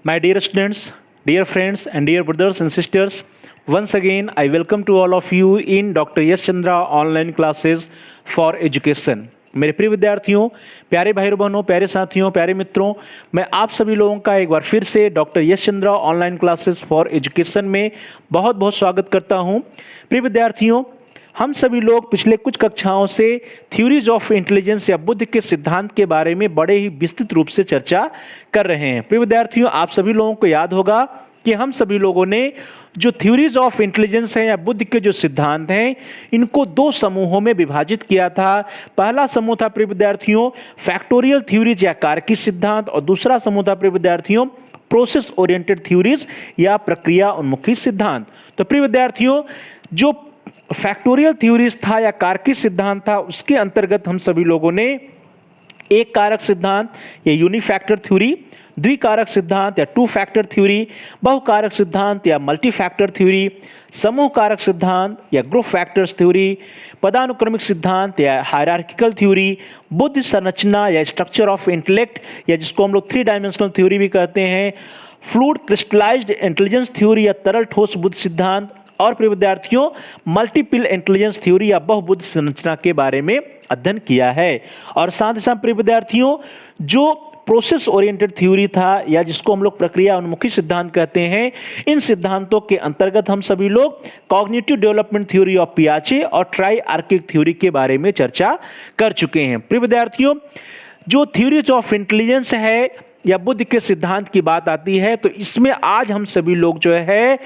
My dear students, dear friends, and dear brothers and sisters, once again I welcome to all of you in Dr. Yash Chandra online classes for education. मेरे प्रिय विद्यार्थियों, प्यारे भाई बहनों, प्यारे साथियों, प्यारे मित्रों, मैं आप सभी लोगों का एक बार फिर से doctor Yash Chandra online classes for education में बहुत बहुत स्वागत करता हूं। प्रिय विद्यार्थियों, हम सभी लोग पिछले कुछ कक्षाओं से थ्योरीज ऑफ इंटेलिजेंस या बुद्धि के सिद्धांत के बारे में बड़े ही विस्तृत रूप से चर्चा कर रहे हैं। प्रिय विद्यार्थियों, आप सभी लोगों को याद होगा कि हम सभी लोगों ने जो थ्योरीज ऑफ इंटेलिजेंस है या बुद्धि के जो सिद्धांत हैं, इनको दो समूहों में विभाजित किया था। पहला समूह था प्रिय विद्यार्थियों फैक्टोरियल थ्योरीज या कारकी सिद्धांत, और दूसरा समूह था प्रिय विद्यार्थियों प्रोसेस ओरिएंटेड थ्योरीज या प्रक्रिया उन्मुखी सिद्धांत। तो प्रिय विद्यार्थियों, जो फैक्टोरियल थ्योरीज था या कारकी सिद्धांत था, उसके अंतर्गत हम सभी लोगों ने एक कारक सिद्धांत या यूनिफैक्टर थ्योरी, द्विकारक सिद्धांत या टू फैक्टर थ्योरी, बहुकारक सिद्धांत या मल्टी फैक्टर थ्योरी, समूह कारक सिद्धांत या ग्रुप फैक्टर्स थ्योरी, पदानुक्रमिक सिद्धांत या हायरार्किकल थ्योरी, बुद्धि संरचना या स्ट्रक्चर ऑफ इंटेलेक्ट या जिसको हम लोग 3 डायमेंशनल थ्योरी भी कहते हैं, फ्लूइड क्रिस्टलाइज्ड इंटेलिजेंस थ्योरी या तरल ठोस बुद्धि सिद्धांत, और प्रिय विद्यार्थियों मल्टीपल इंटेलिजेंस थ्योरी या बहुबुद्धि संरचना के बारे में अध्ययन किया है। और साथ ही साथ प्रिय विद्यार्थियों जो प्रोसेस ओरिएंटेड थ्योरी था या जिसको हम लोग प्रक्रिया उन्मुखी सिद्धांत कहते हैं, इन सिद्धांतों के अंतर्गत हम सभी लोग कॉग्निटिव डेवलपमेंट थ्योरी ऑफ पियाजे और ट्राई-आर्किक थ्योरी के बारे में चर्चा कर चुके हैं। प्रिय विद्यार्थियों, जो थ्योरीज ऑफ इंटेलिजेंस है या बुद्धि के सिद्धांत की बात आती है, तो इसमें आज हम सभी लोग जो है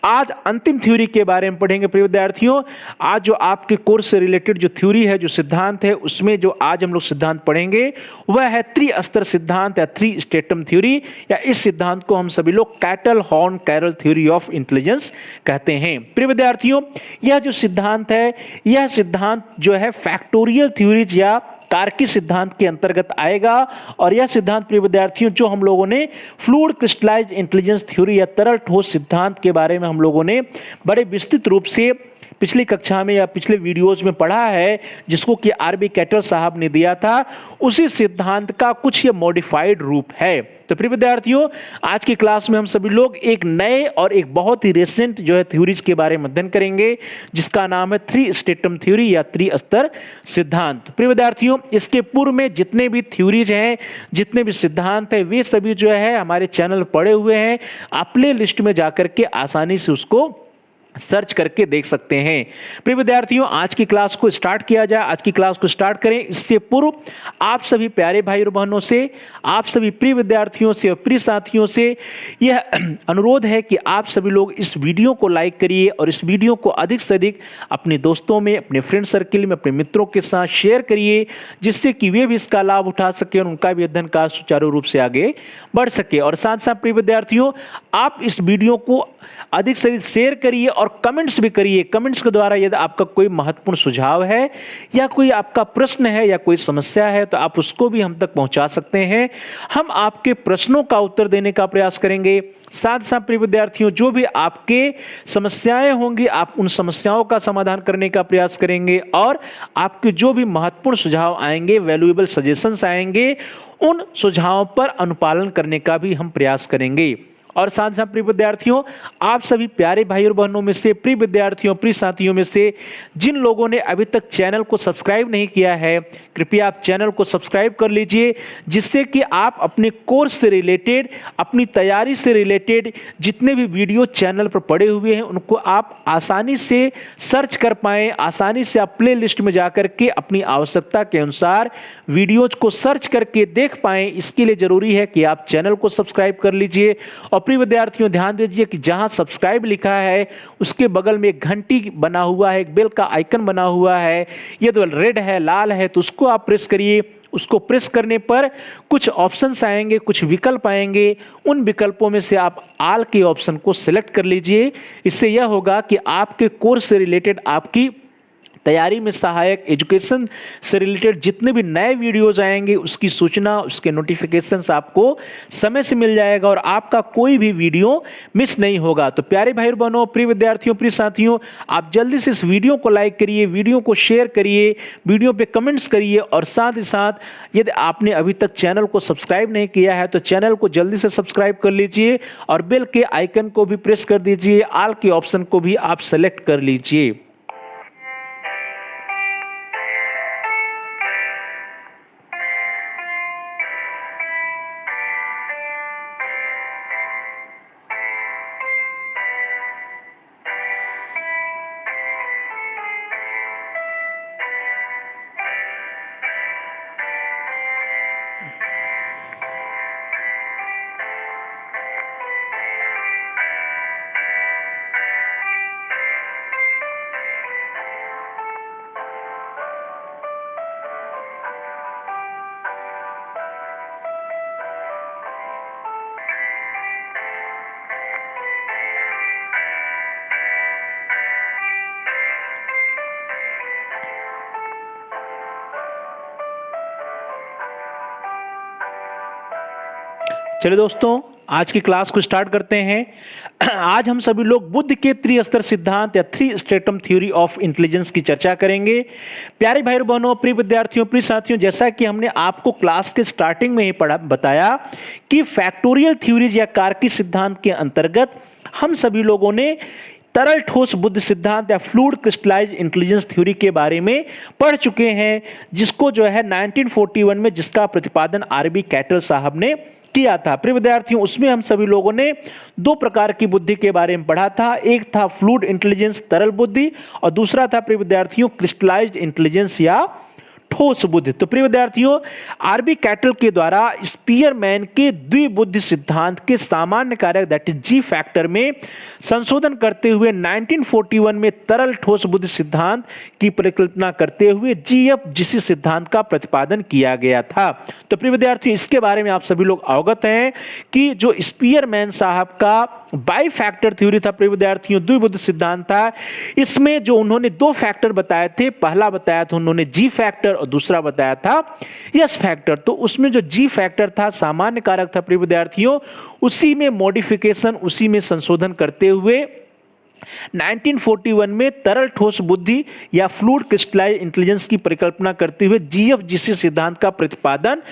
आज अंतिम थ्योरी के बारे में पढ़ेंगे। प्रिय विद्यार्थियों, आज जो आपके कोर्स से रिलेटेड जो थ्योरी है, जो सिद्धांत है, उसमें जो आज हम लोग सिद्धांत पढ़ेंगे वह है त्रिस्तर सिद्धांत या 3 स्टेटम थ्योरी, या इस सिद्धांत को हम सभी लोग Cattell Horn Carroll theory of intelligence कहते हैं। प्रिय विद्यार्थियों, यह जो सिद्धांत है, यह सिद्धांत जो है फैक्टोरियल थ्योरीज या कारकी सिद्धांत के अंतर्गत आएगा। और यह सिद्धांत प्रिय विद्यार्थियों जो हम लोगों ने फ्लूइड क्रिस्टलाइज्ड इंटेलिजेंस थ्योरी या तरल ठोस सिद्धांत के बारे में हम लोगों ने बड़े विस्तृत रूप से पिछली कक्षा में या पिछले वीडियोस में पढ़ा है, जिसको कि आरबी कैटल साहब ने दिया था, उसी सिद्धांत का कुछ ये मॉडिफाइड रूप है। तो प्रिय विद्यार्थियों, आज की क्लास में हम सभी लोग एक नए और एक बहुत ही रिसेंट जो है थ्योरीज के बारे में अध्ययन करेंगे, जिसका नाम है 3 स्टेटम थ्योरी या त्रिस्तर सिद्धांत। प्रिय विद्यार्थियों, इसके पूर्व में जितने भी थ्योरीज हैं, जितने भी सिद्धांत हैं, वे सभी जो है हमारे चैनल पड़े हुए हैं। आप प्ले लिस्ट में जाकर के आसानी से उसको सर्च करके देख सकते हैं। प्रिय विद्यार्थियों, आज की क्लास को स्टार्ट किया जाए। आज की क्लास को स्टार्ट करें इससे पूर्व आप सभी प्यारे भाई और बहनों से, आप सभी प्रिय विद्यार्थियों से और प्रिय साथियों से यह अनुरोध है कि आप सभी लोग इस वीडियो को लाइक करिए और इस वीडियो को अधिक से अधिक अपने दोस्तों में, अपने फ्रेंड सर्किल में, अपने मित्रों के साथ शेयर करिए, जिससे कि वे भी इसका लाभ उठा सके और उनका भी अध्ययन कार्य सुचारू रूप से आगे बढ़ सके। और साथ साथ प्रिय विद्यार्थियों, आप इस वीडियो को अधिक से अधिक शेयर करिए और कमेंट्स भी करिए। कमेंट्स के द्वारा यदि आपका कोई महत्वपूर्ण सुझाव है या कोई आपका प्रश्न है या कोई समस्या है, तो आप उसको भी हम तक पहुंचा सकते हैं। हम आपके प्रश्नों का उत्तर देने का प्रयास करेंगे। साथ साथ प्रिय विद्यार्थियों, जो भी आपके समस्याएं होंगी, आप उन समस्याओं का समाधान करने का प्रयास करेंगे, और आपके जो भी महत्वपूर्ण सुझाव आएंगे, वैल्यूएबल सजेशंस आएंगे, उन सुझावों पर अनुपालन करने का भी हम प्रयास करेंगे। और साथ साथ प्रिय विद्यार्थियों, आप सभी प्यारे भाई और बहनों में से, प्रिय विद्यार्थियों, प्रिय साथियों में से जिन लोगों ने अभी तक चैनल को सब्सक्राइब नहीं किया है, कृपया आप चैनल को सब्सक्राइब कर लीजिए, जिससे कि आप अपने कोर्स से रिलेटेड, अपनी तैयारी से रिलेटेड जितने भी वीडियो चैनल पर पड़े हुए हैं, उनको आप आसानी से सर्च कर पाएँ, आसानी से आप प्ले लिस्ट में जाकर के अपनी आवश्यकता के अनुसार वीडियोज को सर्च करके देख पाएँ। इसके लिए जरूरी है कि आप चैनल को सब्सक्राइब कर लीजिए। और प्रिय विद्यार्थियों, ध्यान दीजिए कि जहां सब्सक्राइब लिखा है उसके बगल में एक घंटी बना हुआ है, एक बेल का आइकन बना हुआ है, ये तो रेड है, लाल है, तो उसको आप प्रेस करिए। उसको प्रेस करने पर कुछ ऑप्शंस आएंगे, कुछ विकल्प आएंगे, उन विकल्पों में से आप ऑल के ऑप्शन को सिलेक्ट कर लीजिए। इससे यह होगा कि आपके कोर्स से रिलेटेड आपकी तैयारी में सहायक, एजुकेशन से रिलेटेड जितने भी नए वीडियोज आएंगे उसकी सूचना, उसके नोटिफिकेशंस आपको समय से मिल जाएगा और आपका कोई भी वीडियो मिस नहीं होगा। तो प्यारे भाई बहनों, प्रिय विद्यार्थियों, प्रिय साथियों, आप जल्दी से इस वीडियो को लाइक करिए, वीडियो को शेयर करिए, वीडियो पे कमेंट्स करिए और साथ ही साथ यदि आपने अभी तक चैनल को सब्सक्राइब नहीं किया है तो चैनल को जल्दी से सब्सक्राइब कर लीजिए और बेल के आइकन को भी प्रेस कर दीजिए, ऑल के ऑप्शन को भी आप सेलेक्ट कर लीजिए। चलिए दोस्तों, आज की क्लास को स्टार्ट करते हैं। आज हम सभी लोग बुद्ध के त्रिस्तर सिद्धांत या three stratum theory of intelligence की चर्चा करेंगे। प्यारे भाई बहनों, प्रिय विद्यार्थियों, प्रिय साथियों, जैसा कि हमने आपको क्लास के स्टार्टिंग में ही बताया कि फैक्टोरियल थ्योरीज या कारकी सिद्धांत के अंतर्गत हम सभी लोगों ने तरल ठोस बुद्ध सिद्धांत या फ्लूइड क्रिस्टलाइज इंटेलिजेंस थ्योरी के बारे में पढ़ चुके हैं, जिसको जो है 1941 में जिसका प्रतिपादन आरबी कैटल साहब ने किया था। प्रिय विद्यार्थियों, उसमें हम सभी लोगों ने दो प्रकार की बुद्धि के बारे में पढ़ा था। एक था फ्लूइड इंटेलिजेंस, तरल बुद्धि, और दूसरा था प्रिय विद्यार्थियों क्रिस्टलाइज्ड इंटेलिजेंस या ठोस बुद्धि। तो प्रिय विद्यार्थियों, आरबी कैटल के द्वारा स्पीयरमैन के द्विबुद्धि सिद्धांत के सामान्य कारक दैट इज जी फैक्टर में संशोधन करते हुए 1941 में तरल ठोस बुद्धि सिद्धांत की परिकल्पना करते हुए जीएफजीसी सिद्धांत का प्रतिपादन किया गया था। तो प्रिय विद्यार्थियों, इसके बारे में आप सभी लोग अवगत हैं कि जो स्पीयरमैन साहब का बाई फैक्टर थ्योरी था, प्रिय विद्यार्थियों द्विबुद्धि सिद्धांत था, इसमें जो उन्होंने दो फैक्टर बताए थे, पहला बताया था उन्होंने जी फैक्टर और दूसरा बताया था यस फैक्टर। तो उसमें जो जी फैक्टर था सामान्य कारक था प्रिय विद्यार्थियों, उसी में मॉडिफिकेशन, उसी में संशोधन करते हुए 1941 में तरल ठोस बुद्धि या फ्लूइड क्रिस्टलाइज्ड इंटेलिजेंस की परिकल्पना करते हुए जीएफजीसी सिद्धांत का प्रतिपादन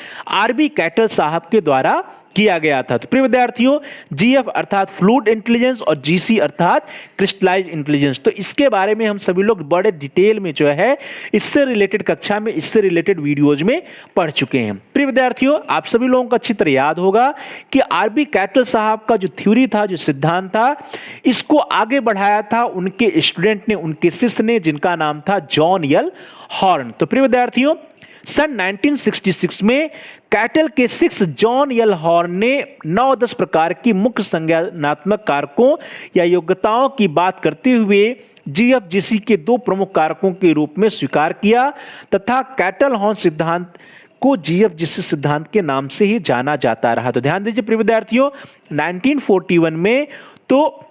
आरबी कैटल साहब के द्वारा किया गया था। तो प्रिय विद्यार्थियों, जीएफ अर्थात फ्लूइड इंटेलिजेंस और जीसी अर्थात क्रिस्टलाइज्ड इंटेलिजेंस, तो इसके बारे में हम सभी लोग बड़े डिटेल में जो है इससे रिलेटेड कक्षा में, इससे रिलेटेड वीडियोज में पढ़ चुके हैं। प्रिय विद्यार्थियों, आप सभी लोगों को अच्छी तरह याद होगा कि आरबी कैटल साहब का जो थ्योरी था, जो सिद्धांत था, इसको आगे बढ़ाया था उनके स्टूडेंट ने, उनके शिष्य ने, जिनका नाम था जॉन एल हॉर्न। तो प्रिय विद्यार्थियों, सन 1966 में कैटल के शिष्य जॉन एल हॉर्न ने 9-10 प्रकार की मुख्य संज्ञानात्मक कारकों या योग्यताओं की बात करते हुए जीएफजीसी के दो प्रमुख कारकों के रूप में स्वीकार किया तथा कैटल हॉर्न सिद्धांत को जीएफजीसी सिद्धांत के नाम से ही जाना जाता रहा। तो ध्यान दीजिए प्रिय विद्यार्थियों, 1941 में तो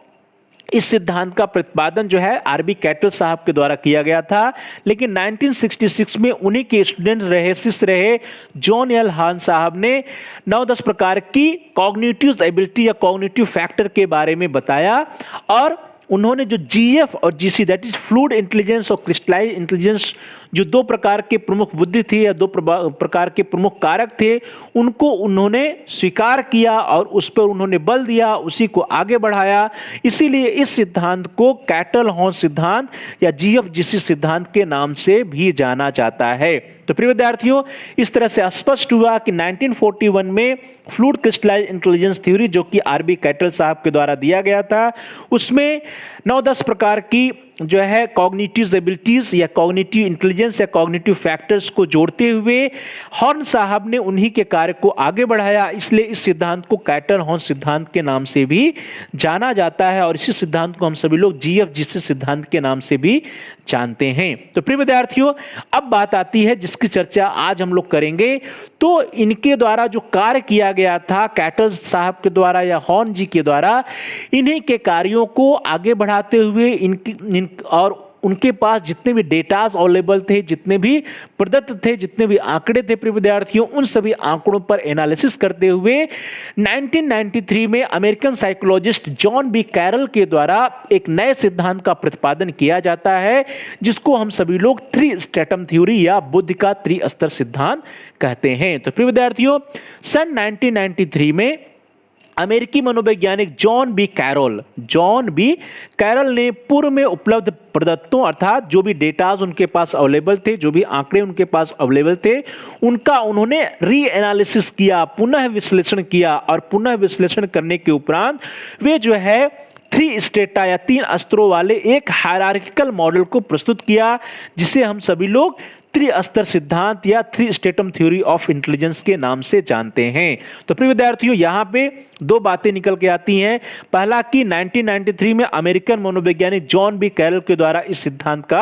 इस सिद्धांत का प्रतिपादन जो है आरबी कैटल साहब के द्वारा किया गया था, लेकिन 1966 में उन्हीं के स्टूडेंट रहे, शिष्य रहे जॉन एल हॉर्न साहब ने 9-10 प्रकार की कॉग्निटिव एबिलिटी या कॉग्निटिव फैक्टर के बारे में बताया और उन्होंने जो जीएफ और GC that is fluid intelligence और क्रिस्टलाइज्ड इंटेलिजेंस, जो दो प्रकार के प्रमुख बुद्धि थी या दो प्रकार के प्रमुख कारक थे, उनको उन्होंने स्वीकार किया और उस पर उन्होंने बल दिया, उसी को आगे बढ़ाया। इसीलिए इस सिद्धांत को कैटल हॉर्न सिद्धांत या जीएफजीसी सिद्धांत के नाम से भी जाना जाता है। तो प्रिय विद्यार्थियों, इस तरह से स्पष्ट हुआ कि 1941 में फ्लूइड क्रिस्टलाइज्ड इंटेलिजेंस थ्योरी जो कि आरबी कैटल साहब के द्वारा दिया गया था, उसमें 9-10 प्रकार की जो है कॉग्निटिव एबिलिटीज या कॉग्निटिव इंटेलिजेंस या कॉग्निटिव फैक्टर्स को जोड़ते हुए हॉर्न साहब ने उन्हीं के कार्य को आगे बढ़ाया। इसलिए इस सिद्धांत को कैटल हॉर्न सिद्धांत के नाम से भी जाना जाता है और इसी सिद्धांत को हम सभी लोग जीएफजीसी सिद्धांत के नाम से भी जानते हैं। तो प्रिय विद्यार्थियों, अब बात आती है जिसकी चर्चा आज हम लोग करेंगे। तो इनके द्वारा जो कार्य किया गया था कैटल साहब के द्वारा या हॉर्न जी के द्वारा, इन्हीं के कार्यों को आगे बढ़ाते हुए और उनके पास जितने भी डेटाज अवेलेबल थे, जितने भी प्रदत्त थे, जितने भी आंकड़े थे प्रिय विद्यार्थियों, उन सभी आंकड़ों पर एनालिसिस करते हुए 1993 में American psychologist John B Carroll के द्वारा एक नए सिद्धांत का प्रतिपादन किया जाता है, जिसको हम सभी लोग थ्री स्ट्रेटम थ्योरी या बुद्धि का त्रिस्तर सिद्धांत कहते हैं। तो प्रिय विद्यार्थियों, सन 1993 में अमेरिकी मनोवैज्ञानिक जॉन बी कैरल ने पूर्व में उपलब्ध प्रदत्तों अर्थात जो भी डेटाज उनके पास अवेलेबल थे, जो भी आंकड़े उनके पास अवेलेबल थे, उनका उन्होंने री एनालिसिस किया, पुनः विश्लेषण किया, और पुनः विश्लेषण करने के उपरांत वे जो है थ्री स्टेटा या तीन स्तरों वाले एक हायरार्किकल मॉडल को प्रस्तुत किया, जिसे हम सभी लोग त्रिस्तर सिद्धांत या three stratum theory of intelligence के नाम से जानते हैं। तो प्रिय विद्यार्थियों, यहां पे दो बातें निकल के आती हैं। पहला कि 1993 में अमेरिकन मनोवैज्ञानिक जॉन बी कैरल के द्वारा इस सिद्धांत का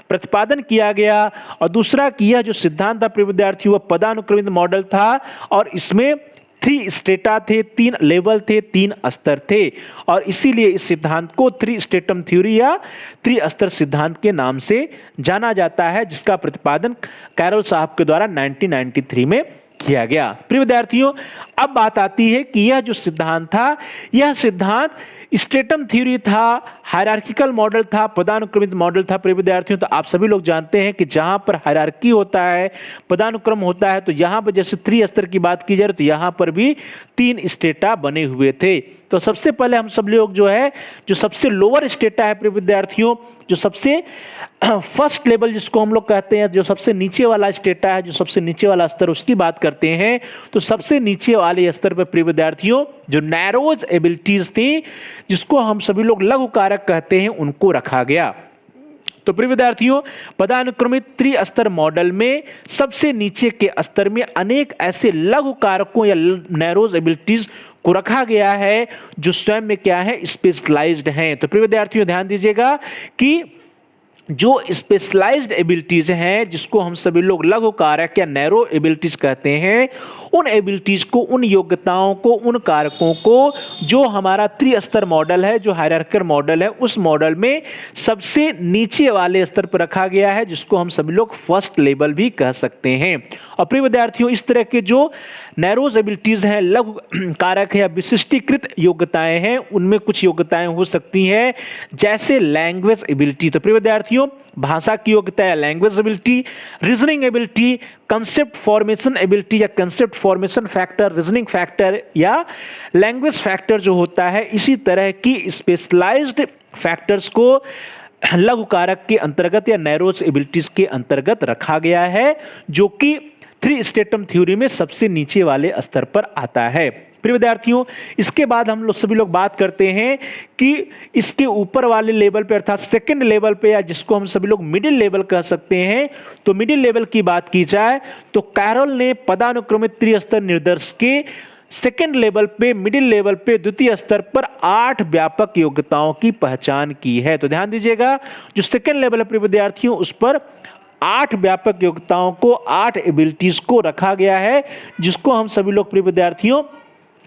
प्रतिपादन किया गया, और दूसरा कि यह जो सिद्धांत था प्रिय विद्यार्थियों, वह पदानुक्रमित मॉडल था, और इसमें थ्री स्टेटा थे, तीन लेवल थे, तीन स्तर थे, और इसीलिए इस सिद्धांत को थ्री स्टेटम थ्योरी या त्रिस्तर सिद्धांत के नाम से जाना जाता है, जिसका प्रतिपादन कैरल साहब के द्वारा 1993 में किया गया। प्रिय विद्यार्थियों, अब बात आती है कि यह जो सिद्धांत था, यह सिद्धांत स्ट्रेटम थ्योरी था, हायरार्किकल मॉडल था, पदानुक्रमित मॉडल था। प्रिय विद्यार्थियों, तो आप सभी लोग जानते हैं कि जहां पर हायरार्की होता है, पदानुक्रम होता है, तो यहां पर जैसे त्रिस्तर की बात की जाए तो यहां पर भी तीन स्टेटा बने हुए थे। तो सबसे पहले हम सब लोग जो है, जो सबसे लोअर स्टेटा है प्रिय विद्यार्थियों, जो सबसे फर्स्ट लेवल जिसको हम लोग कहते हैं, जो सबसे नीचे वाला स्टेटा है, जो सबसे नीचे वाला स्तर, उसकी बात करते हैं। तो सबसे नीचे वाले स्तर पर प्रिय विद्यार्थियों जो नैरोज एबिलिटीज थी, जिसको हम सभी लोग लघु कारक कहते हैं, उनको रखा गया। तो प्रिय विद्यार्थियों, पदानुक्रमित त्रिस्तर मॉडल में सबसे नीचे के स्तर में अनेक ऐसे लघु कारकों या नैरोज एबिलिटीज को रखा गया है, जो स्वयं में क्या है, स्पेशलाइज्ड हैं। तो प्रिय विद्यार्थियों, ध्यान दीजिएगा कि जो स्पेशलाइज्ड एबिलिटीज हैं, जिसको हम सभी लोग लघु कारक या नैरो एबिलिटीज कहते हैं, उन एबिलिटीज को, उन योग्यताओं को, उन कारकों को जो हमारा त्रिस्तर मॉडल है, जो हायरार्किकल मॉडल है, उस मॉडल में सबसे नीचे वाले स्तर पर रखा गया है, जिसको हम सभी लोग फर्स्ट लेवल भी कह सकते हैं। और प्रिय विद्यार्थियों, इस तरह के जो नैरोज एबिलिटीज हैं, लघु कारक है या विशिष्टीकृत योग्यताएं हैं, उनमें कुछ योग्यताएं हो सकती हैं जैसे लैंग्वेज एबिलिटी। तो प्रिय विद्यार्थियों, भाषा की योग्यता या language ability, reasoning ability, concept formation ability या concept formation factor, reasoning factor या लैंग्वेज फैक्टर जो होता है, इसी तरह की स्पेशलाइज्ड फैक्टर्स को लघु कारक के अंतर्गत या नैरोज एबिलिटीज के अंतर्गत रखा गया है, जो कि थ्री स्टेटम थ्योरी में सबसे नीचे वाले स्तर पर आता है। प्रिय विद्यार्थियों, इसके बाद हम लोग सभी लोग बात करते हैं कि इसके ऊपर वाले लेवल पे अर्थात सेकंड लेवल पे, या जिसको हम सभी लोग मिडिल लेवल कह सकते हैं, तो मिडिल लेवल की बात की जाए तो कैरल ने पदानुक्रमित त्रिस्तर निर्देश के सेकंड लेवल पे, मिडिल लेवल पे, द्वितीय स्तर पर 8 व्यापक योग्यताओं की पहचान की है। तो ध्यान दीजिएगा, जो सेकंड लेवल है प्रिय विद्यार्थियों, उस पर 8 व्यापक योग्यताओं को, 8 एबिलिटीज को रखा गया है, जिसको हम सभी लोग प्रिय विद्यार्थियों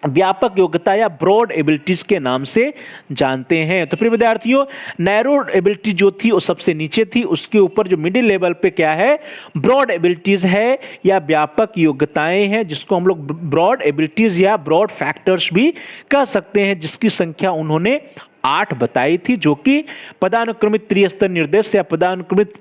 व्यापक योग्यता या ब्रॉड एबिलिटीज के नाम से जानते हैं। तो प्रिय विद्यार्थियों, नैरो एबिलिटी जो थी वो सबसे नीचे थी, उसके ऊपर जो मिडिल लेवल पे क्या है, ब्रॉड एबिलिटीज है या व्यापक योग्यताएं हैं, जिसको हम लोग ब्रॉड एबिलिटीज या ब्रॉड फैक्टर्स भी कह सकते हैं, जिसकी संख्या उन्होंने 8 बताई थी, जो कि पदानुक्रमित त्रिस्तर निर्देश या पदानुक्रमित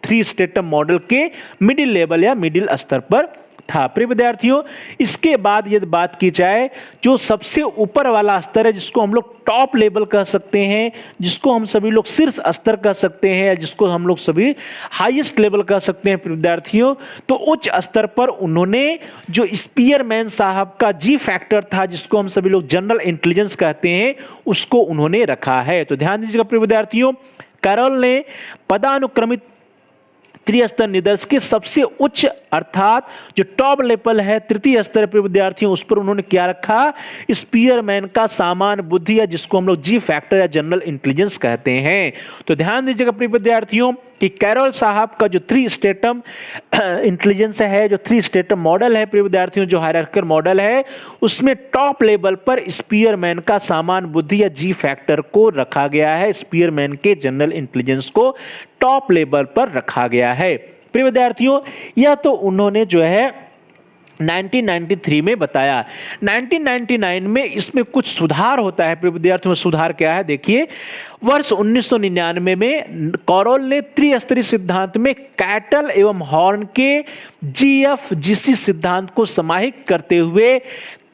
थ्री स्टेटम मॉडल के मिडिल लेवल या मिडिल स्तर पर था। प्रिय विद्यार्थियों, इसके बाद यदि बात की जाए जो सबसे ऊपर वाला स्तर है, जिसको हम लोग टॉप लेवल कह सकते हैं, जिसको हम सभी लोग शीर्ष स्तर कह सकते हैं, या जिसको हम लोग सभी हाईएस्ट लेवल कह सकते हैं प्रिय विद्यार्थियों, तो उच्च स्तर पर उन्होंने जो स्पीयरमैन साहब का जी फैक्टर था, जिसको हम सभी लोग जनरल इंटेलिजेंस कहते हैं, उसको उन्होंने रखा है। तो ध्यान दीजिएगा प्रिय विद्यार्थियों, कैरल ने पदानुक्रमित त्रिस्तर निदर्श के सबसे उच्च अर्थात जो टॉप लेवल है तृतीय स्तर पे विद्यार्थियों, उस पर उन्होंने क्या रखा, स्पीयरमैन का सामान्य बुद्धि या जिसको हम लोग जी फैक्टर या जनरल इंटेलिजेंस कहते हैं। तो ध्यान दीजिएगा प्रिय विद्यार्थियों कि कैरोल साहब का जो 3 स्टेटम इंटेलिजेंस है, जो 3 स्टेटम मॉडल है प्रिय विद्यार्थियों, जो हायरार्किकल मॉडल है, उसमें टॉप लेवल पर स्पीयरमैन का सामान्य बुद्धि या जी फैक्टर को रखा गया है। स्पीयरमैन के जनरल इंटेलिजेंस को टॉप लेवल पर रखा गया है। प्रिय विद्यार्थियों, यह तो उन्होंने जो है 1993 में बताया। 1999 में इसमें कुछ सुधार होता है प्रिय विद्यार्थियों। सुधार क्या है देखिए, वर्ष 1999 में कैरोल ने त्रिस्तरीय सिद्धांत में कैटल एवं हॉर्न के जीएफ-जीसी सिद्धांत को समाहित करते हुए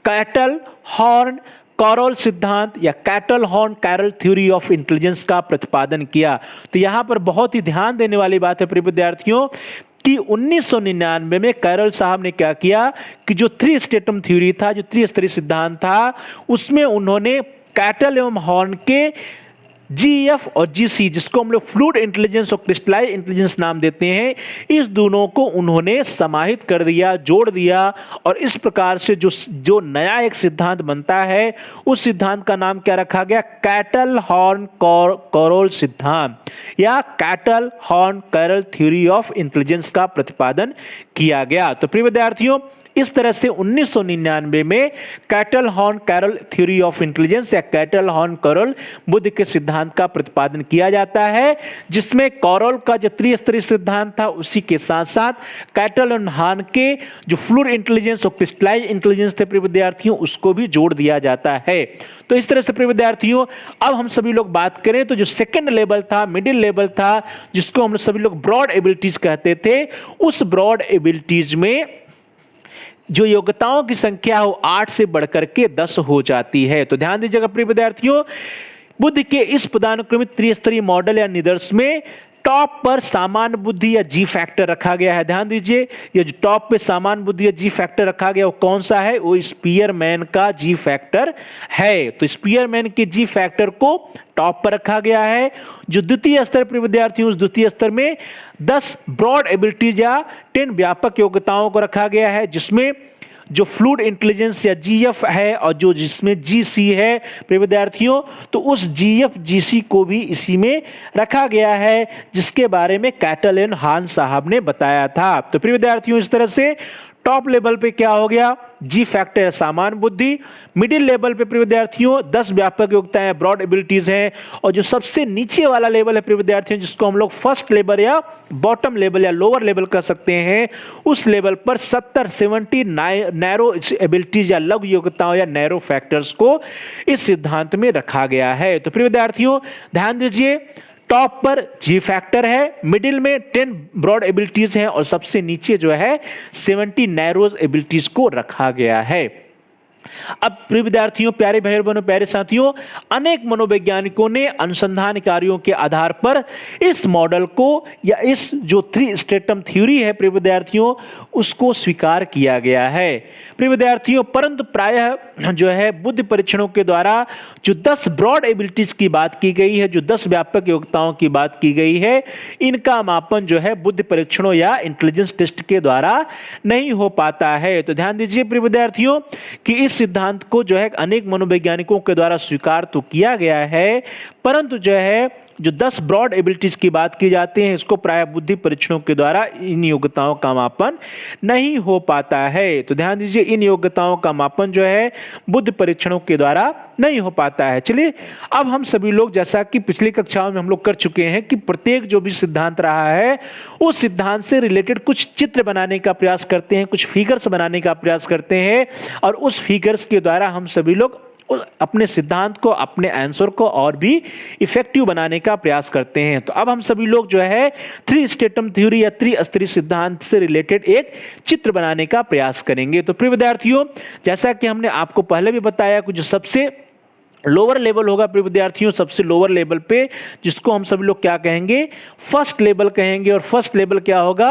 कैटल हॉर्न कैरोल सिद्धांत या Cattell Horn Carroll theory of intelligence का प्रतिपादन किया। तो यहां पर बहुत ही ध्यान देने वाली बात है प्रिय विद्यार्थियों कि 1999 में कैरोल साहब ने क्या किया कि जो 3 स्टेटम थ्योरी था, जो त्रिस्तरीय सिद्धांत था, उसमें उन्होंने कैटल एवं हॉर्न के जीएफ और जीसी, जिसको हम लोग फ्लूइड इंटेलिजेंस और क्रिस्टलाइज इंटेलिजेंस नाम देते हैं, इस दोनों को उन्होंने समाहित कर दिया, जोड़ दिया, और इस प्रकार से जो नया एक सिद्धांत बनता है, उस सिद्धांत का नाम क्या रखा गया, कैटल हॉर्न कैरोल सिद्धांत या Cattell Horn Carroll theory of intelligence का प्रतिपादन किया गया। तो प्रिय विद्यार्थियों, इस तरह से 1999 में Cattell Horn Carroll theory of intelligence या कैटल हॉर्न कैरोल बुद्धि के सिद्धांत का प्रतिपादन किया जाता है, जिसमें कैरोल का जो त्रिस्तरीय सिद्धांत था उसी के साथ साथ कैटल और हॉर्न के जो फ्लूइड इंटेलिजेंस और क्रिस्टलाइज इंटेलिजेंस थे प्रिय विद्यार्थियों, उसको भी जोड़ दिया जाता है। तो इस तरह से प्रिय विद्यार्थियों, अब हम सभी लोग बात करें तो जो सेकेंड लेवल था, मिडिल लेवल था, जिसको हम सभी लोग ब्रॉड एबिलिटीज कहते थे, उस ब्रॉड एबिलिटीज में जो योग्यताओं की संख्या हो 8 से बढ़कर के 10 हो जाती है। तो ध्यान दीजिएगा प्रिय विद्यार्थियों, बुद्धि के इस पदानुक्रमित त्रिस्तरीय मॉडल या निदर्श में टॉप पर सामान्य बुद्धि या जी फैक्टर रखा गया है। ध्यान दीजिए, ये जो टॉप पे सामान्य बुद्धि या जी फैक्टर रखा गया वो कौन सा है, वो स्पीयरमैन का जी फैक्टर है। तो स्पीयरमैन के जी फैक्टर को टॉप पर रखा गया है। जो द्वितीय स्तर पर विद्यार्थियों, उस द्वितीय स्तर में 10 ब्रॉड एबिलिटीज या 10 व्यापक योग्यताओं को रखा गया है, जिसमें जो फ्लूइड इंटेलिजेंस या जीएफ है और जो जिसमें जीसी है प्रिय विद्यार्थियों, तो उस जीएफ जीसी को भी इसी में रखा गया है, जिसके बारे में कैटल एंड हॉर्न साहब ने बताया था। तो प्रिय विद्यार्थियों, इस तरह से टॉप लेवल पे क्या हो गया, जी फैक्टर सामान्य बुद्धि, मिडिल लेवल पे प्रिय विद्यार्थियों 10 व्यापक योग्यताएं ब्रॉड एबिलिटीज हैं, और जो सबसे नीचे वाला लेवल है प्रिय विद्यार्थियों, जिसको हम लोग फर्स्ट लेवल या बॉटम लेवल या लोअर लेवल कह सकते हैं, उस लेवल पर 70 नैरो एबिलिटीज या लघु योग्यताओं या नैरो फैक्टर्स को इस सिद्धांत में रखा गया है। तो प्रिय विद्यार्थियों ध्यान दीजिए, टॉप पर जी फैक्टर है, मिडिल में 10 ब्रॉड एबिलिटीज हैं, और सबसे नीचे जो है 70 नैरोज एबिलिटीज को रखा गया है। अब प्रिय विद्यार्थियों, प्यारे भाई बहनों, प्यारे साथियों, अनेक मनोवैज्ञानिकों ने अनुसंधान कार्यों के आधार पर इस मॉडल को या इस जो 3 स्टेटम थ्योरी है प्रिय विद्यार्थियों, उसको स्वीकार किया गया है प्रिय विद्यार्थियों। परंतु प्रायः जो है बुद्धि परीक्षणों के द्वारा जो 10 ब्रॉड एबिलिटीज की बात की गई है, जो 10 व्यापक योग्यताओं की बात की गई है, इनका मापन जो है बुद्धि परीक्षणों या इंटेलिजेंस टेस्ट के द्वारा नहीं हो पाता है। तो ध्यान दीजिए प्रिय विद्यार्थियों कि इस सिद्धांत को जो है अनेक मनोवैज्ञानिकों के द्वारा स्वीकार तो किया गया है, परंतु जो है जो 10 ब्रॉड एबिलिटीज की बात की जाती है, इसको प्राय बुद्धि परीक्षणों के द्वारा इन योग्यताओं का मापन नहीं हो पाता है। तो ध्यान दीजिए, इन योग्यताओं का मापन जो है बुद्धि परीक्षणों के द्वारा नहीं हो पाता है। चलिए, अब हम सभी लोग जैसा कि पिछली कक्षाओं में हम लोग कर चुके हैं कि प्रत्येक जो भी सिद्धांत रहा है, उस सिद्धांत से रिलेटेड कुछ चित्र बनाने का प्रयास करते हैं, कुछ फिगर्स बनाने का प्रयास करते हैं, और उस फिगर्स के द्वारा हम सभी लोग अपने सिद्धांत को, अपने आंसर को और भी इफेक्टिव बनाने का प्रयास करते हैं। तो अब हम सभी लोग जो है 3 स्टेटम थ्योरी या त्रिस्तरीय सिद्धांत से रिलेटेड एक चित्र बनाने का प्रयास करेंगे। तो प्रिय विद्यार्थियों, जैसा कि हमने आपको पहले भी बताया कि जो सबसे लोअर लेवल होगा प्रिय विद्यार्थियों, सबसे लोअर लेवल पे, जिसको हम सभी लोग क्या कहेंगे, फर्स्ट लेवल कहेंगे। और फर्स्ट लेवल क्या होगा,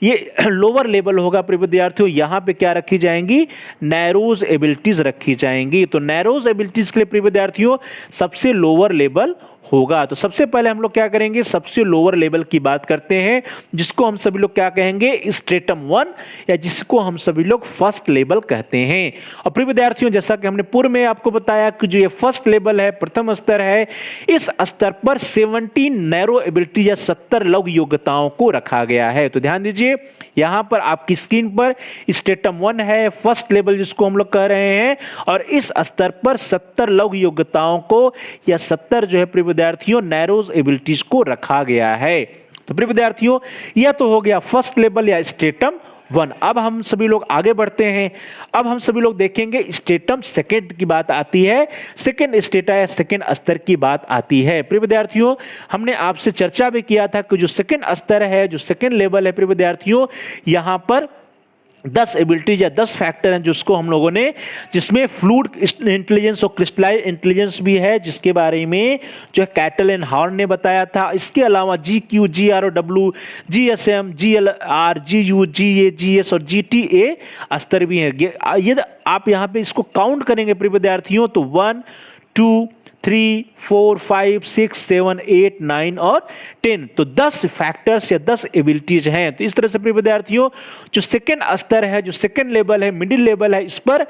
ये लोअर लेवल होगा प्रिय विद्यार्थियों। यहाँ पे क्या रखी जाएंगी, नैरोज एबिलिटीज रखी जाएंगी। तो नैरोज एबिलिटीज के लिए प्रिय विद्यार्थियों सबसे लोअर लेवल होगा। तो सबसे पहले हम लोग क्या करेंगे, सबसे लोअर लेवल की बात करते हैं, जिसको हम सभी लोग क्या कहेंगे, स्ट्रेटम 1, या जिसको हम सभी लोग फर्स्ट लेवल कहते हैं। और प्रिय विद्यार्थियों, जैसा कि हमने पूर्व में आपको बताया कि जो ये फर्स्ट लेवल है, प्रथम स्तर है, इस स्तर पर 17 नैरो एबिलिटी या 70 लघु योग्यताओं को रखा गया है। तो ध्यान दीजिए, यहां पर आपकी स्क्रीन पर स्ट्रेटम 1 है, फर्स्ट लेवल जिसको हम लोग कह रहे हैं, और इस स्तर पर 70 लघु योग्यताओं को या 70 जो है प्रिय विद्यार्थियों नैरोज एबिलिटीज को रखा गया है। तो प्रिय विद्यार्थियों, यह तो हो गया फर्स्ट लेवल या स्ट्रेटम 1। अब हम सभी लोग आगे बढ़ते हैं। अब हम सभी लोग देखेंगे स्ट्रेटम सेकंड की बात आती है, सेकंड स्टेटा या सेकंड स्तर की बात आती है। प्रिय विद्यार्थियों, हमने आपसे चर्चा भी किया था कि जो सेकंड स्तर है, जो सेकंड लेवल है प्रिय विद्यार्थियों, यहां पर 10 एबिलिटीज या 10 फैक्टर हैं जिसको हम लोगों ने, जिसमें फ्लूइड इंटेलिजेंस और क्रिस्टलाइन इंटेलिजेंस भी है, जिसके बारे में जो है कैटल एंड हॉर्न ने बताया था। इसके अलावा GQ, GROW, GSM, GLR, GU, GA, GS और GTA स्तर भी है। यदि आप यहाँ पे इसको काउंट करेंगे प्रिय विद्यार्थियों, तो 1, 2, 3, 4, 5, 6, 7, 8, 9 और 10, तो 10 फैक्टर्स या 10 एबिलिटीज हैं। तो इस तरह से प्रिय विद्यार्थियों, जो सेकंड स्तर है, जो सेकंड लेवल है, मिडिल लेवल है, इस पर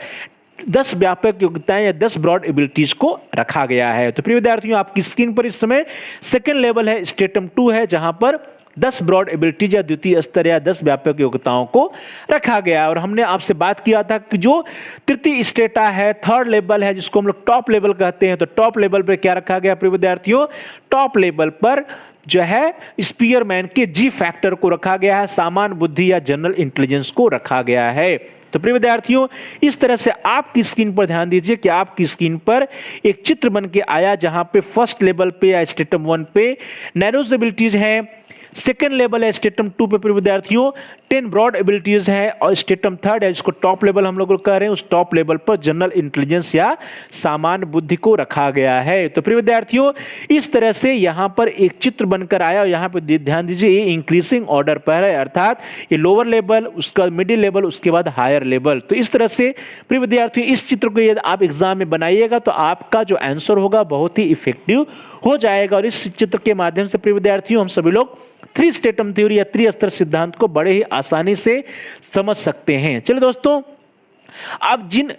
10 व्यापक योग्यताएं या 10 ब्रॉड एबिलिटीज को रखा गया है। तो प्रिय विद्यार्थियों, आपकी स्क्रीन पर इस समय सेकंड लेवल है, स्ट्रेटम 2 है, जहां पर 10 ब्रॉड एबिलिटीज या द्वितीय स्तर या 10 व्यापक योग्यताओं को रखा गया। और हमने आपसे बात किया था कि जो तृतीय स्टेटा है, थर्ड लेवल है, जिसको हम लोग टॉप लेवल कहते हैं, तो टॉप लेवल पर क्या रखा गया प्रिय विद्यार्थियों, टॉप लेवल पर जो है स्पीयरमैन के G फैक्टर को रखा गया है, सामान्य बुद्धि या जनरल इंटेलिजेंस को रखा गया है। तो प्रिय विद्यार्थियों, इस तरह से आपकी स्क्रीन पर ध्यान दीजिए कि आपकी स्क्रीन पर एक चित्र बन के आया, जहां पे फर्स्ट लेवल पे या स्ट्रेटम 1 पे नैरोज एबिलिटीज हैं, सेकेंड लेवल है स्ट्रेटम 2 पे प्रिय विद्यार्थियों 10 ब्रॉड एबिलिटीज है, और स्ट्रेटम 3 है जिसको टॉप लेवल हम लोग कह रहे हैं, उस टॉप लेवल पर जनरल इंटेलिजेंस या सामान्य बुद्धि को रखा गया है। तो प्रिय विद्यार्थियों, इस तरह से यहां पर एक चित्र बनकर आया, और यहां पर ध्यान दीजिए ये इंक्रीजिंग ऑर्डर पर है, अर्थात ये लोअर लेवल, उसका मिडिल लेवल, उसके बाद हायर लेवल। तो इस तरह से प्रिय विद्यार्थियों, इस चित्र को यदि आप एग्जाम में बनाइएगा तो आपका जो आंसर होगा बहुत ही इफेक्टिव हो जाएगा। और इस चित्र के माध्यम से प्रिय विद्यार्थियों, हम सभी लोग 3 स्टेटम थ्योरी या 3 स्तर सिद्धांत को बड़े ही आसानी से समझ सकते हैं। चलिए दोस्तों, अब जिन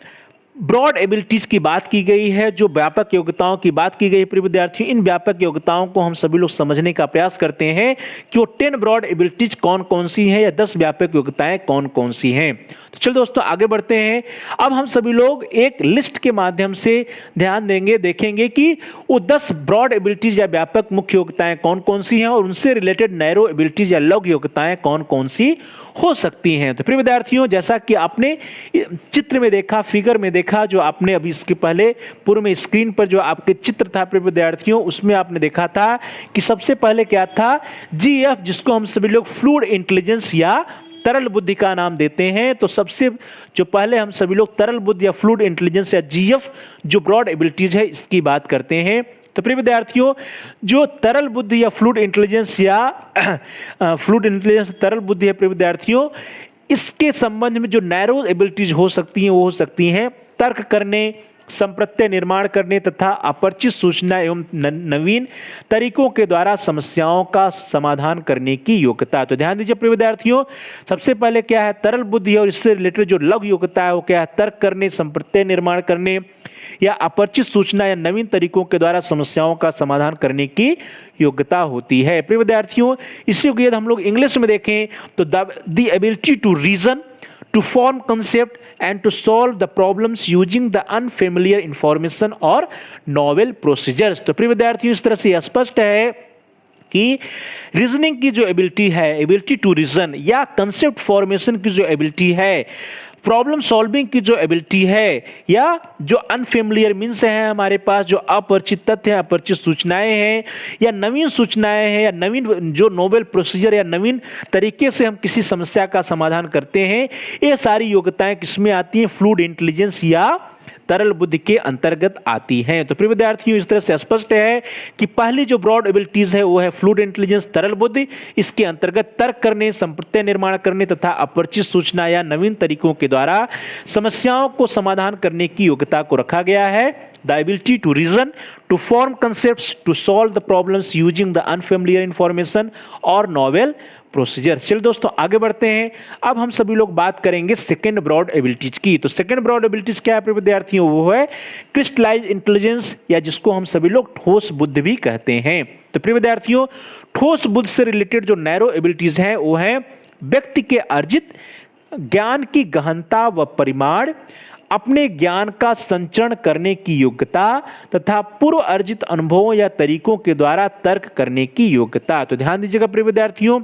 ब्रॉड एबिलिटीज की बात की गई है, जो व्यापक योग्यताओं की बात की गई है प्रिय विद्यार्थियों, इन व्यापक योग्यताओं को हम सभी लोग समझने का प्रयास करते हैं कि वो 10 ब्रॉड एबिलिटीज कौन कौन सी हैं या 10 व्यापक योग्यताएं कौन कौन सी हैं। तो चलिए दोस्तों, आगे बढ़ते हैं। अब हम सभी लोग एक लिस्ट के माध्यम से ध्यान देंगे, देखेंगे कि वो 10 ब्रॉड एबिलिटीज या व्यापक मुख्य योग्यताएं कौन कौन सी हैं, और उनसे रिलेटेड नैरो एबिलिटीज या लघु योग्यताएं कौन कौन सी हो सकती हैं। तो प्रिय विद्यार्थियों, जैसा कि आपने चित्र में देखा, फिगर में देखा, जो आपने अभी इसके पहले पूर्व में स्क्रीन पर जो आपके चित्र था प्रिय विद्यार्थियों, उसमें आपने देखा था कि सबसे पहले क्या था, GF, जिसको हम सभी लोग फ्लूइड इंटेलिजेंस या तरल बुद्धि का नाम देते हैं। तो सबसे जो पहले हम सभी लोग तरल बुद्धि या फ्लूइड इंटेलिजेंस या GF जो ब्रॉड एबिलिटीज है, इसकी बात करते हैं। तो प्रिय विद्यार्थियों, जो तरल बुद्धि या फ्लूइड इंटेलिजेंस या फ्लूइड इंटेलिजेंस तरल बुद्धि है प्रिय विद्यार्थियों, इसके संबंध में जो नैरो एबिलिटीज हो सकती हैं, वो हो सकती हैं तर्क करने, संप्रत्यय निर्माण करने तथा अपरिचित सूचना एवं नवीन तरीकों के द्वारा समस्याओं का समाधान करने की योग्यता। तो ध्यान दीजिए प्रिय विद्यार्थियों, सबसे पहले क्या है, तरल बुद्धि, और इससे रिलेटेड जो लघु योग्यता है वो क्या है, तर्क करने, संप्रत्यय निर्माण करने या अपरिचित सूचना या नवीन तरीकों के द्वारा समस्याओं का समाधान करने की योग्यता होती है। प्रिय विद्यार्थियों, इसी को यदि हम लोग इंग्लिश में देखें तो the ability to reason, to form concept and to solve the problems using the unfamiliar information or novel procedures। तो प्रिय विद्यार्थियों, इस तरह से स्पष्ट है कि रीजनिंग की जो एबिलिटी है, एबिलिटी टू रीजन, या कंसेप्ट फॉर्मेशन की जो एबिलिटी है, प्रॉब्लम सॉल्विंग की जो एबिलिटी है, या जो अनफेमिलियर मीन्स है हमारे पास, जो अपरिचित तथ्य हैं, अपरिचित सूचनाएं हैं, या नवीन सूचनाएं हैं, या नवीन जो नोवेल प्रोसीजर या नवीन तरीके से हम किसी समस्या का समाधान करते हैं, ये सारी योग्यताएं किसमें आती हैं, फ्लूइड इंटेलिजेंस या तरल बुद्धि के अंतर्गत आती हैं। तो प्रिय विद्यार्थियों, इस तरह से स्पष्ट है कि पहली जो ब्रॉड एबिलिटीज है वो है फ्लूइड इंटेलिजेंस, तरल बुद्धि। इसके अंतर्गत तर्क करने, संप्रत्यय निर्माण करने तथा अपरिचित सूचना या नवीन तरीकों के द्वारा समस्याओं को समाधान करने की योग्यता को रखा गया है। The ability to reason, to form concepts, to solve the problems using the unfamiliar information or novel procedure. चलिए दोस्तों आगे बढ़ते हैं। अब हम सभी लोग बात करेंगे सेकेंड ब्रॉड एबिलिटीज की। तो सेकेंड ब्रॉड एबिलिटीज क्या है प्रिय विद्यार्थियों? वो है क्रिस्टलाइज इंटेलिजेंस, या जिसको हम सभी लोग ठोस बुद्धि भी कहते हैं। तो प्रिय विद्यार्थियों, ठोस बुद्धि से रिलेटेड जो नैरो एबिलिटीज हैं वो है व्यक्ति के अर्जित ज्ञान की गहनता व परिमाण, अपने ज्ञान का संचरण करने की योग्यता तथा पूर्व अर्जित अनुभवों या तरीकों के द्वारा तर्क करने की योग्यता। तो ध्यान दीजिएगा प्रिय विद्यार्थियों,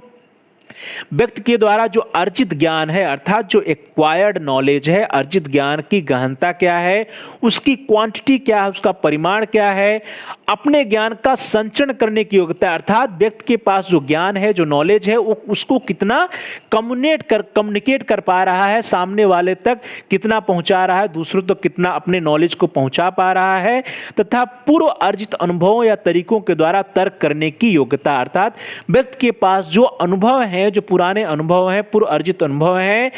व्यक्ति के द्वारा जो अर्जित ज्ञान है, अर्थात जो एक्वायर्ड नॉलेज है, अर्जित ज्ञान की गहनता क्या है, उसकी क्वांटिटी क्या है, उसका परिमाण क्या है, अपने ज्ञान का संचरण करने की योग्यता, अर्थात व्यक्ति के पास जो ज्ञान है, जो नॉलेज है, वो उसको कितना कम्युनिकेट कर पा रहा है, सामने वाले तक कितना पहुंचा रहा है, दूसरों तक कितना अपने नॉलेज को पहुंचा पा रहा है, तथा पूर्व अर्जित अनुभवों या तरीकों के द्वारा तर्क करने की योग्यता, अर्थात व्यक्ति के पास जो अनुभव है, जो पुराने अनुभव हैं, पूर्व अर्जित अनुभव हैं,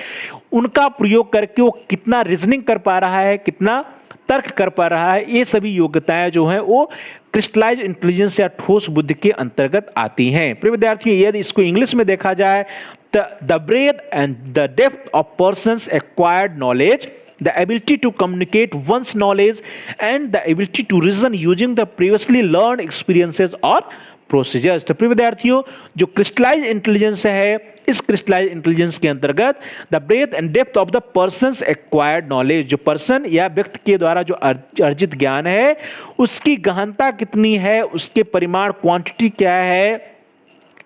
उनका प्रयोग करके वो कितना रीजनिंग कर पा रहा है, कितना तर्क कर पा रहा है, ये सभी योग्यताएं जो हैं वो क्रिस्टलाइज इंटेलिजेंस या ठोस बुद्धि के अंतर्गत आती हैं। प्रिय विद्यार्थियों, यदि इसको इंग्लिश में देखा जाए, the breadth and the depth of person's acquired knowledge, the ability to communicate one's knowledge and the ability to reason using the previously learned experiences or procedures। तो प्रिय विद्यार्थियों, जो क्रिस्टलाइज इंटेलिजेंस है, इस क्रिस्टलाइज इंटेलिजेंस के अंतर्गत the breadth and depth of the person's acquired knowledge, जो person या व्यक्ति के द्वारा जो अर्जित ज्ञान है, उसकी गहनता कितनी है, उसके परिमाण क्वांटिटी क्या है,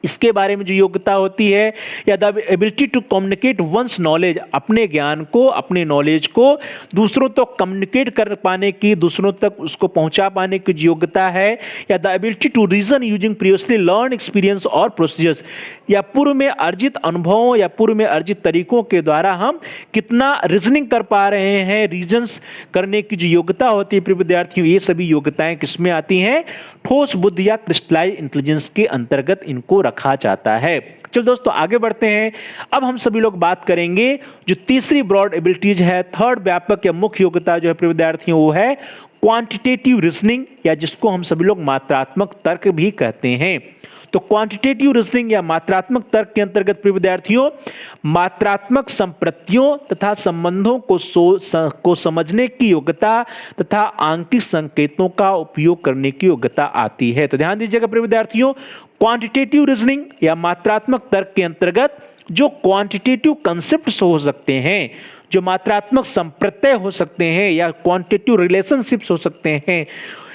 इसके बारे में जो योग्यता होती है, या the ability to communicate one's knowledge, अपने ज्ञान को, अपने नॉलेज को दूसरों तक कम्युनिकेट कर पाने की, दूसरों तक उसको पहुंचा पाने की योग्यता है, या the ability to reason using previously learn experience और प्रोसीजर्स, या पूर्व में अर्जित अनुभवों या पूर्व में अर्जित तरीकों के द्वारा हम कितना रीजनिंग कर पा रहे हैं, रीजन्स करने की जो योग्यता होती है प्रिय विद्यार्थियों, ये सभी योग्यताएं किसमें आती हैं? ठोस बुद्धि या क्रिस्टलाइज इंटेलिजेंस के अंतर्गत इनको रखा जाता है। चलो दोस्तों आगे बढ़ते हैं। अब हम सभी लोग बात करेंगे जो तीसरी ब्रॉड एबिलिटीज है, थर्ड व्यापक या मुख्य योग्यता जो है प्रिय विद्यार्थियों, वो है क्वांटिटेटिव रीजनिंग, या जिसको हम सभी लोग मात्रात्मक तर्क भी कहते हैं। तो क्वांटिटेटिव रीजनिंग या मात्रात्मक तर्क के अंतर्गत प्रिय विद्यार्थियों, मात्रात्मक संप्रतियों तथा संबंधों को समझने की योग्यता तथा आंकिक संकेतों का उपयोग करने की योग्यता आती है। तो ध्यान दीजिएगा प्रिय विद्यार्थियों, क्वांटिटेटिव रीजनिंग या मात्रात्मक तर्क के अंतर्गत जो क्वांटिटेटिव कंसेप्ट्स हो सकते हैं, जो मात्रात्मक संप्रत्यय हो सकते हैं, या क्वांटिटेटिव रिलेशनशिप्स हो सकते हैं,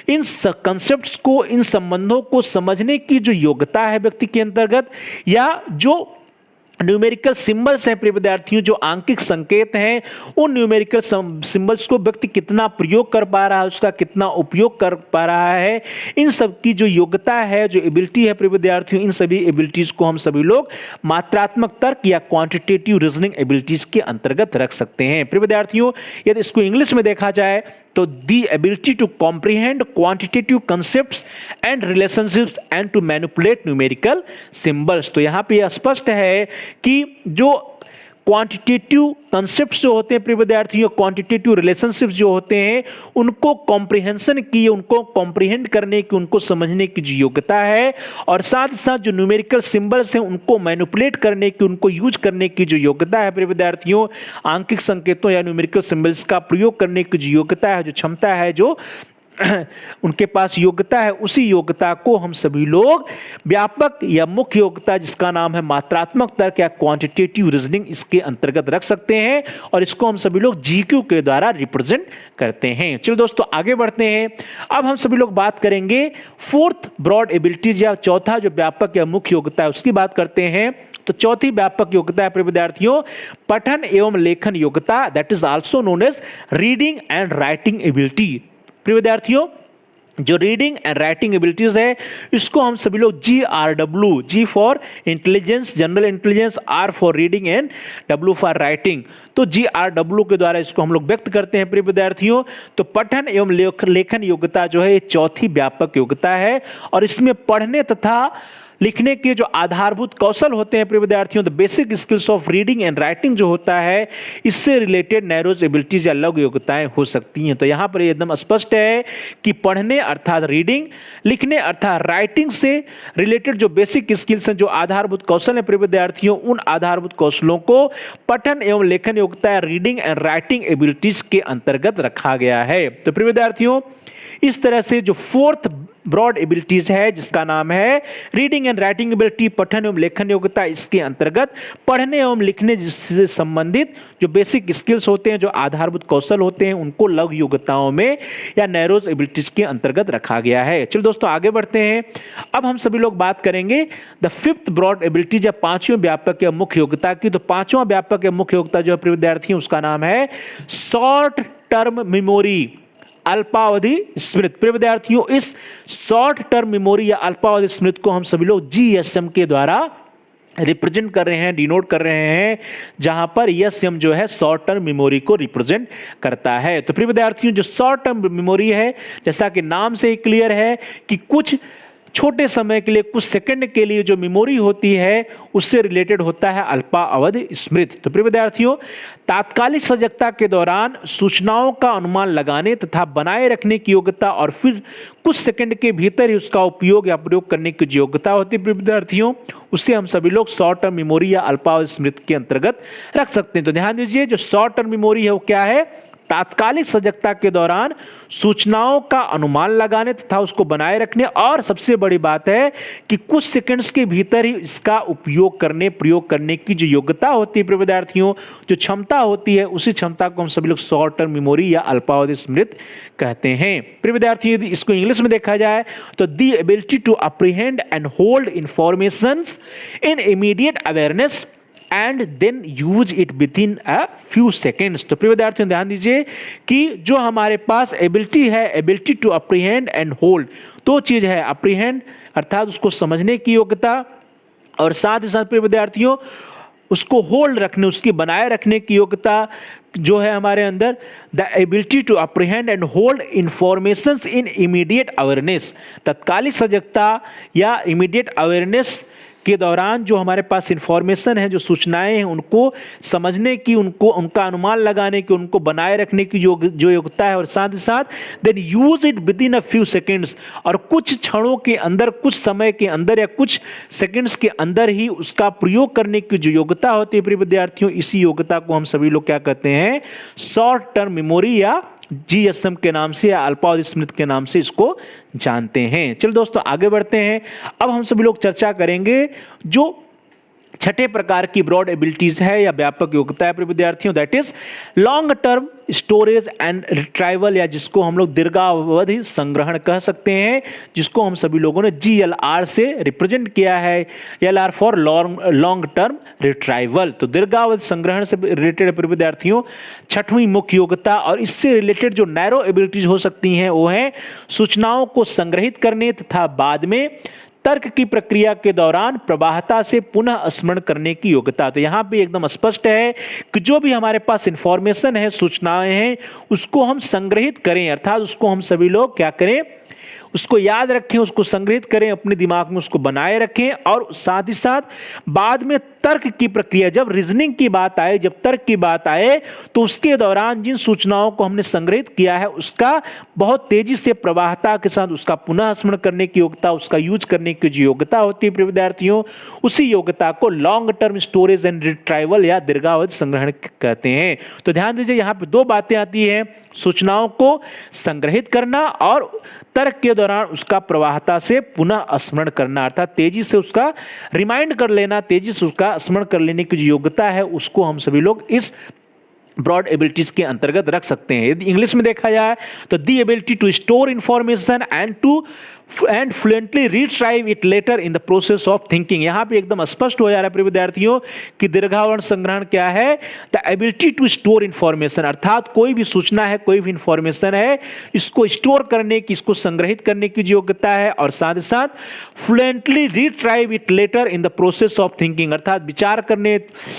इन कंसेप्ट्स को, इन संबंधों को समझने की जो योग्यता है व्यक्ति के अंतर्गत, या जो न्यूमेरिकल सिंबल्स हैं प्रिय विद्यार्थियों, जो आंकिक संकेत हैं, उन न्यूमेरिकल सिंबल्स को व्यक्ति कितना प्रयोग कर पा रहा है, उसका कितना उपयोग कर पा रहा है, इन सब की जो योग्यता है, जो एबिलिटी है प्रिय विद्यार्थियों, इन सभी एबिलिटीज को हम सभी लोग मात्रात्मक तर्क या क्वांटिटेटिव रीजनिंग एबिलिटीज के अंतर्गत रख सकते हैं। प्रिय विद्यार्थियों, यदि इसको इंग्लिश में देखा जाए तो the ability to comprehend quantitative concepts and relationships and to manipulate numerical symbols. तो यहाँ पे यह स्पष्ट है कि जो क्वांटिटेटिव कंसेप्ट्स जो होते हैं प्रिय विद्यार्थियों, क्वांटिटेटिव रिलेशनशिप्स जो होते हैं, उनको कॉम्प्रिहेंशन की, उनको कॉम्प्रिहेंड करने की, उनको समझने की जो योग्यता है, और साथ ही साथ जो न्यूमेरिकल सिंबल्स हैं उनको मैनिपुलेट करने की, उनको यूज करने की जो योग्यता है प्रिय विद्यार्थियों, आंकिक संकेतों या न्यूमेरिकल सिंबल्स का प्रयोग करने की जो योग्यता है, जो क्षमता है, जो उनके पास योग्यता है, उसी योग्यता को हम सभी लोग व्यापक या मुख्य योग्यता, जिसका नाम है मात्रात्मक तर्क या क्वांटिटेटिव रीजनिंग, इसके अंतर्गत रख सकते हैं, और इसको हम सभी लोग जीक्यू के द्वारा रिप्रेजेंट करते हैं। चलो दोस्तों आगे बढ़ते हैं। अब हम सभी लोग बात करेंगे फोर्थ ब्रॉड एबिलिटीज या चौथा जो व्यापक या मुख्य योग्यता है उसकी बात करते हैं। तो चौथी व्यापक योग्यता है प्रिय विद्यार्थियों, पठन एवं लेखन योग्यता, that is also known as reading and writing ability. प्रिय विद्यार्थियों, जो रीडिंग एंड राइटिंग एबिलिटीज है इसको हम सभी लोग GRW, G for intelligence, general intelligence, R for reading and W for writing, तो GRW के द्वारा इसको हम लोग व्यक्त करते हैं प्रिय विद्यार्थियों। तो पठन एवं लेखन योग्यता जो है ये चौथी व्यापक योग्यता है और इसमें पढ़ने तथा लिखने के जो आधारभूत कौशल होते हैं प्रिय विद्यार्थियों, the basic skills of reading and writing जो होता है इससे रिलेटेड नैरोज एबिलिटीज या लघु योग्यताएं हो सकती हैं। तो यहां पर एकदम स्पष्ट है कि पढ़ने अर्थात रीडिंग, लिखने अर्थात राइटिंग से रिलेटेड जो बेसिक स्किल्स हैं, जो आधारभूत कौशल हैं प्रिय विद्यार्थियों, उन आधारभूत कौशलों को पठन एवं लेखन योग्यता रीडिंग एंड राइटिंग एबिलिटीज के अंतर्गत रखा गया है। तो प्रिय विद्यार्थियों इस तरह से जो फोर्थ ब्रॉड एबिलिटीज है जिसका नाम है रीडिंग एंड राइटिंग एबिलिटी, पठन एवं लेखन योग्यता, इसके अंतर्गत पढ़ने एवं लिखने से संबंधित जो बेसिक स्किल्स होते हैं, जो आधारभूत कौशल होते हैं, उनको लघु योग्यताओं में या नैरोज एबिलिटीज के अंतर्गत रखा गया है। चलो दोस्तों आगे बढ़ते हैं। अब हम सभी लोग बात करेंगे द फिफ्थ ब्रॉड एबिलिटीज या पांचवें व्यापक या मुख्य योग्यता की। तो पांचवा व्यापक या मुख्य योग्यता जो है विद्यार्थियों उसका नाम है शॉर्ट टर्म मेमोरी, अल्पावधि स्मृति। प्रिय विद्यार्थियों इस शॉर्ट टर्म मेमोरी या अल्पावधि स्मृति को हम सभी लोग GSM के द्वारा रिप्रेजेंट कर रहे हैं, डिनोट कर रहे हैं, जहां पर ESM जो है शॉर्ट टर्म मेमोरी को रिप्रेजेंट करता है। तो प्रिय विद्यार्थियों जो शॉर्ट टर्म मेमोरी है, जैसा कि नाम से ही क्लियर है कि कुछ छोटे समय के लिए, कुछ सेकंड के लिए जो मेमोरी होती है उससे रिलेटेड होता है अल्पावधि स्मृति। तो प्रिय विद्यार्थियों तात्कालिक सजगता के दौरान सूचनाओं का अनुमान लगाने तथा बनाए रखने की योग्यता और फिर कुछ सेकंड के भीतर ही उसका उपयोग या प्रयोग करने की जो योग्यता होती है प्रिय विद्यार्थियों, उससे हम सभी लोग शॉर्ट टर्म मेमोरी या अल्पावधि स्मृति के अंतर्गत रख सकते हैं। तो ध्यान दीजिए जो शॉर्ट टर्म मेमोरी है वो क्या है, तात्कालिक सजगता के दौरान सूचनाओं का अनुमान लगाने तथा उसको बनाए रखने, और सबसे बड़ी बात है कि कुछ सेकंड्स के भीतर ही इसका उपयोग करने, प्रयोग करने की जो योग्यता होती है प्रिय विद्यार्थियों, जो क्षमता होती है, उसी क्षमता को हम सभी लोग शॉर्ट टर्म मेमोरी या अल्पावधि स्मृति कहते हैं। प्रिय विद्यार्थियों यदि इसको इंग्लिश में देखा जाए तो the ability to apprehend and hold informations in immediate awareness and then use it within a few seconds. तो प्रिय विद्यार्थियों ध्यान दीजिए कि जो हमारे पास एबिलिटी है, ability to apprehend and hold, दो चीज है, अप्रीहेंड अर्थात उसको समझने की योग्यता, और साथ ही साथ प्रिय विद्यार्थियों उसको होल्ड रखने, उसकी बनाए रखने की योग्यता जो है हमारे अंदर, the ability to apprehend and hold informations in immediate awareness, तत्कालिक सजगता या इमीडिएट अवेयरनेस के दौरान जो हमारे पास इंफॉर्मेशन है, जो सूचनाएं हैं, उनको समझने की, उनका अनुमान लगाने की, उनको बनाए रखने की जो योग्यता है, और साथ ही साथ then use it within a few seconds, और कुछ क्षणों के अंदर, कुछ समय के अंदर या कुछ सेकेंड्स के अंदर ही उसका प्रयोग करने की जो योग्यता होती है प्रिय विद्यार्थियों, इसी योग्यता को हम सभी लोग क्या कहते हैं, शॉर्ट टर्म मेमोरी या GSM के नाम से या अल्पावधि स्मृति के नाम से इसको जानते हैं। चलो दोस्तों आगे बढ़ते हैं। अब हम सभी लोग चर्चा करेंगे जो छठे प्रकार की ब्रॉड एबिलिटीज है या व्यापक योग्यता है विद्यार्थियों, that is long term storage and retrieval, या जिसको हम लोग दीर्घावधि संग्रहण कह सकते हैं, जिसको हम सभी लोगों ने GLR से रिप्रेजेंट किया है, LR for long term retrieval. तो दीर्घावधि संग्रहण से रिलेटेड विद्यार्थियों छठवीं मुख्य योग्यता, और इससे रिलेटेड जो नैरो एबिलिटीज हो सकती हैं वो है सूचनाओं को संग्रहित करने तथा बाद में तर्क की प्रक्रिया के दौरान प्रवाहता से पुनः स्मरण करने की योग्यता। तो यहां पे एकदम स्पष्ट है कि जो भी हमारे पास इंफॉर्मेशन है, सूचनाएं हैं, उसको हम संग्रहित करें, अर्थात उसको हम सभी लोग क्या करें, उसको याद रखें, उसको संग्रहित करें, अपने दिमाग में उसको बनाए रखें, और साथ ही साथ बाद में तर्क की प्रक्रिया, जब रीजनिंग की बात आए, जब तर्क की बात आए, तो उसके दौरान जिन सूचनाओं को हमने संग्रहित किया है उसका बहुत तेजी से प्रवाहता के साथ उसका पुनः स्मरण करने की योग्यता, उसका यूज करने की जो योग्यता होती है विद्यार्थियों, उसी योग्यता को long term storage and retrieval या दीर्घावधि संग्रहण कहते हैं। तो ध्यान दीजिए यहाँ पे दो बातें आती है, सूचनाओं को संग्रहित करना और तर्क के दौरान उसका प्रवाहता से पुनः स्मरण करना, अर्थात तेजी से उसका रिमाइंड कर लेना, तेजी से उसका स्मरण कर लेने की जो योग्यता है उसको हम सभी लोग इस ब्रॉड एबिलिटीज के अंतर्गत रख सकते हैं। यदि इंग्लिश में देखा जाए तो the ability to store information and to and fluently retrieve it later in the process of thinking. यहां पे एकदम स्पष्ट हो जा रहा है प्रिय विद्यार्थियों कि दीर्घावर्ण संग्रहण क्या है? The ability to store information, अर्थात कोई भी सूचना है, कोई भी इंफॉर्मेशन है, इसको स्टोर करने की, इसको संग्रहित करने की योग्यता है, और साथ ही साथ fluently retrieve it later in the process of thinking, अर्थात विचार करने,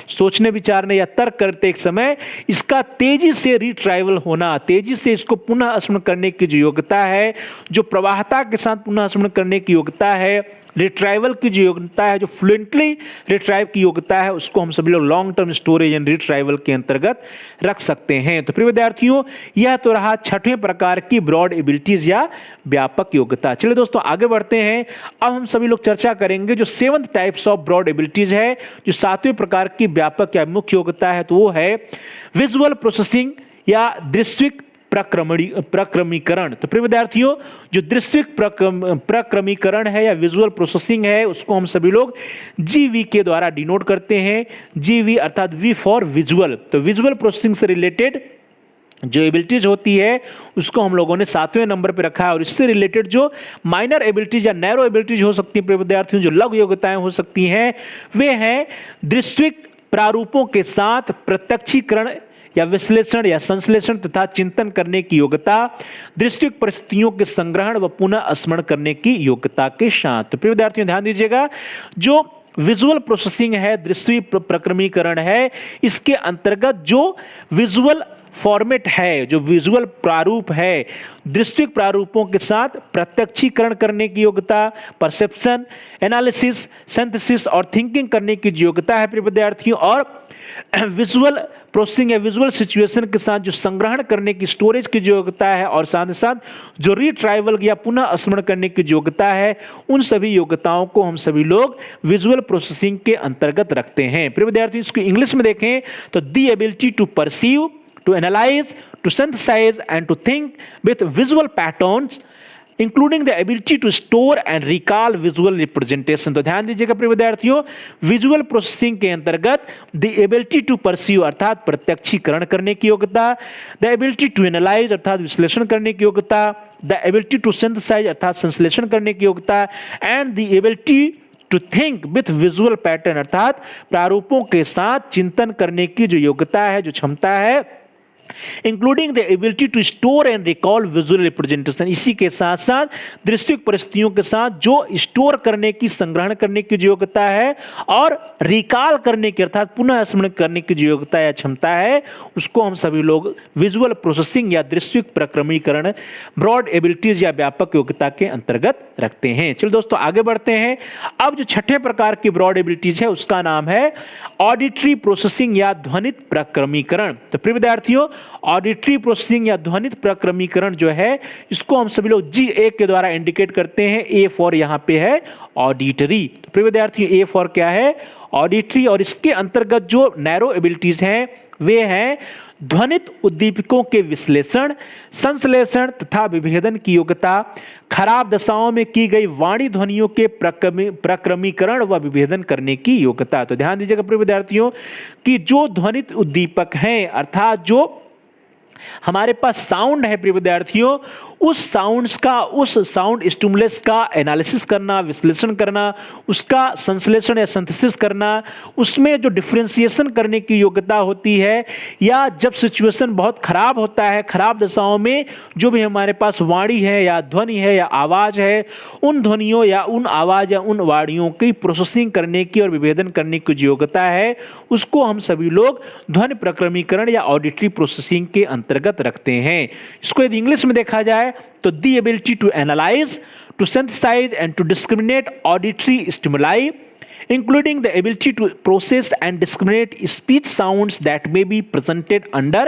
सोचने विचारने या तर्क करते एक समय इसका तेजी से रिट्राइवल होना, तेजी से इसको पुनः स्मरण करने की जो योग्यता है, जो प्रवाहता के साथ पुनः स्मरण करने की योग्यता है, रिट्राइवल की जो योग्यता है, जो फ्लुएंटली रिट्राइव की योग्यता है, उसको हम सभी लोग long term storage and retrieval के अंतर्गत रख सकते हैं। तो प्रिय विद्यार्थियों, यह तो रहा छठवें प्रकार की ब्रॉड एबिलिटीज या व्यापक योग्यता। चलिए दोस्तों आगे बढ़ते हैं। अब हम सभी लोग चर्चा करेंगे जो seventh types of broad abilities है, जो सातवें प्रकार की व्यापक या मुख्य योग्यता है, तो वो है विजुअल प्रोसेसिंग या दृश्यिक प्रक्रमीकरण। तो प्रिय विद्यार्थियों, जो दृश्यिक प्रक्रमीकरण है या विजुअल प्रोसेसिंग है, उसको हम सभी लोग जीवी के द्वारा डिनोट करते हैं। जीवी अर्थात वी फॉर विजुअल। तो विजुअल प्रोसेसिंग से रिलेटेड जो एबिलिटीज होती है उसको हम लोगों ने 7वें नंबर पे रखा है, और इससे रिलेटेड जो माइनर एबिलिटीज या नैरो एबिलिटीज हो सकती है प्रिय विद्यार्थियों, जो लघु योग्यताएं हो सकती हैं, वे हैं दृश्यिक प्रारूपों के साथ प्रत्यक्षीकरण या विश्लेषण या संश्लेषण तथा चिंतन करने की योग्यता, दृश्यिक परिस्थितियों के संग्रहण व पुनः स्मरण करने की योग्यता के साथ। तो प्रिय विद्यार्थियों ध्यान दीजिएगा, जो विजुअल प्रोसेसिंग है, दृश्य प्रक्रमीकरण है, इसके अंतर्गत जो विजुअल फॉर्मेट है, जो विजुअल प्रारूप है, दृश्यिक प्रारूपों के साथ प्रत्यक्षीकरण करने की योग्यता, परसेप्शन, एनालिसिस, सिंथेसिस और थिंकिंग करने की योग्यता है प्रिय विद्यार्थियों, और विजुअल प्रोसेसिंग या विजुअल सिचुएशन के साथ जो संग्रहण करने की, स्टोरेज की योग्यता है, और साथ ही साथ जो रिट्राइवल या पुनः स्मरण करने की योग्यता है, उन सभी योग्यताओं को हम सभी लोग विजुअल प्रोसेसिंग के अंतर्गत रखते हैं। प्रिय विद्यार्थियों, इसको इंग्लिश में देखें तो the ability to perceive, to analyze, to synthesize and to think with visual patterns, including the ability to store and recall visual representation। तो ध्यान दीजिएगा प्रिय विद्यार्थियों, विजुअल प्रोसेसिंग के अंतर्गत द एबिलिटी टू परसीव अर्थात प्रत्यक्षीकरण करने की योग्यता, द एबिलिटी टू एनालाइज अर्थात विश्लेषण करने की योग्यता, द एबिलिटी टू सिंथेसाइज अर्थात संश्लेषण करने की योग्यता, and the ability to think with visual pattern अर्थात प्रारूपों के साथ चिंतन करने की जो योग्यता है, जो क्षमता है, including the ability to store and recall visual representation. इसी के साथ साथ दृश्यिक परिस्थितियों के साथ जो स्टोर करने की, संग्रहण करने की जो योग्यता है, और रिकॉल करने की अर्थात पुनः स्मरण करने की जो योग्यता या क्षमता है, उसको हम सभी लोग विजुअल प्रोसेसिंग या दृश्यिक प्रक्रमीकरण, ब्रॉड एबिलिटीज या व्यापक योग्यता के अंतर्गत रखते हैं। चलिए दोस्तों आगे बढ़ते हैं। अब जो छठे प्रकार की ब्रॉड एबिलिटीज है उसका नाम है ऑडिटरी प्रोसेसिंग या ध्वनित प्रक्रमीकरण। तो प्रिय विद्यार्थियों, ऑडिटरी प्रोसेसिंग या ध्वनित प्रक्रमीकरण जो है, इसको हम सभी लोग GA के द्वारा इंडिकेट करते हैं। A फॉर यहां पे है ऑडिटरी। तो प्रिय विद्यार्थियों, A फॉर क्या है? ऑडिटरी। और इसके अंतर्गत जो नैरो एबिलिटीज हैं वे हैं ध्वनित उद्दीपकों के विश्लेषण, संश्लेषण तथा विभेदन की योग्यता, खराब दशाओं में की गई वाणी ध्वनियों के प्रक्रमीकरण व विभेदन करने की योग्यता। तो ध्यान दीजिएगा प्रिय विद्यार्थियों कि जो ध्वनित उद्दीपक हैं अर्थात जो हमारे पास साउंड है प्रिय विद्यार्थियों, उस साउंड्स का, उस साउंड स्टिमुलस का एनालिसिस करना, विश्लेषण करना, उसका संश्लेषण या सिंथेसिस करना, उसमें जो डिफरेंशिएशन करने की योग्यता होती है, या जब सिचुएशन बहुत खराब होता है, खराब दशाओं में जो भी हमारे पास वाणी है या ध्वनि है या आवाज है, उन ध्वनियों या उन आवाज या उन वाणियों की प्रोसेसिंग करने की और विभेदन करने की जो योग्यता है, उसको हम सभी लोग ध्वनि प्रक्रमीकरण या ऑडिटरी प्रोसेसिंग के अंतर्गत रखते हैं। इसको यदि इंग्लिश में देखा जाए तो the ability to analyse, to synthesise and to discriminate auditory stimuli, including the ability to process and discriminate speech sounds that may be presented under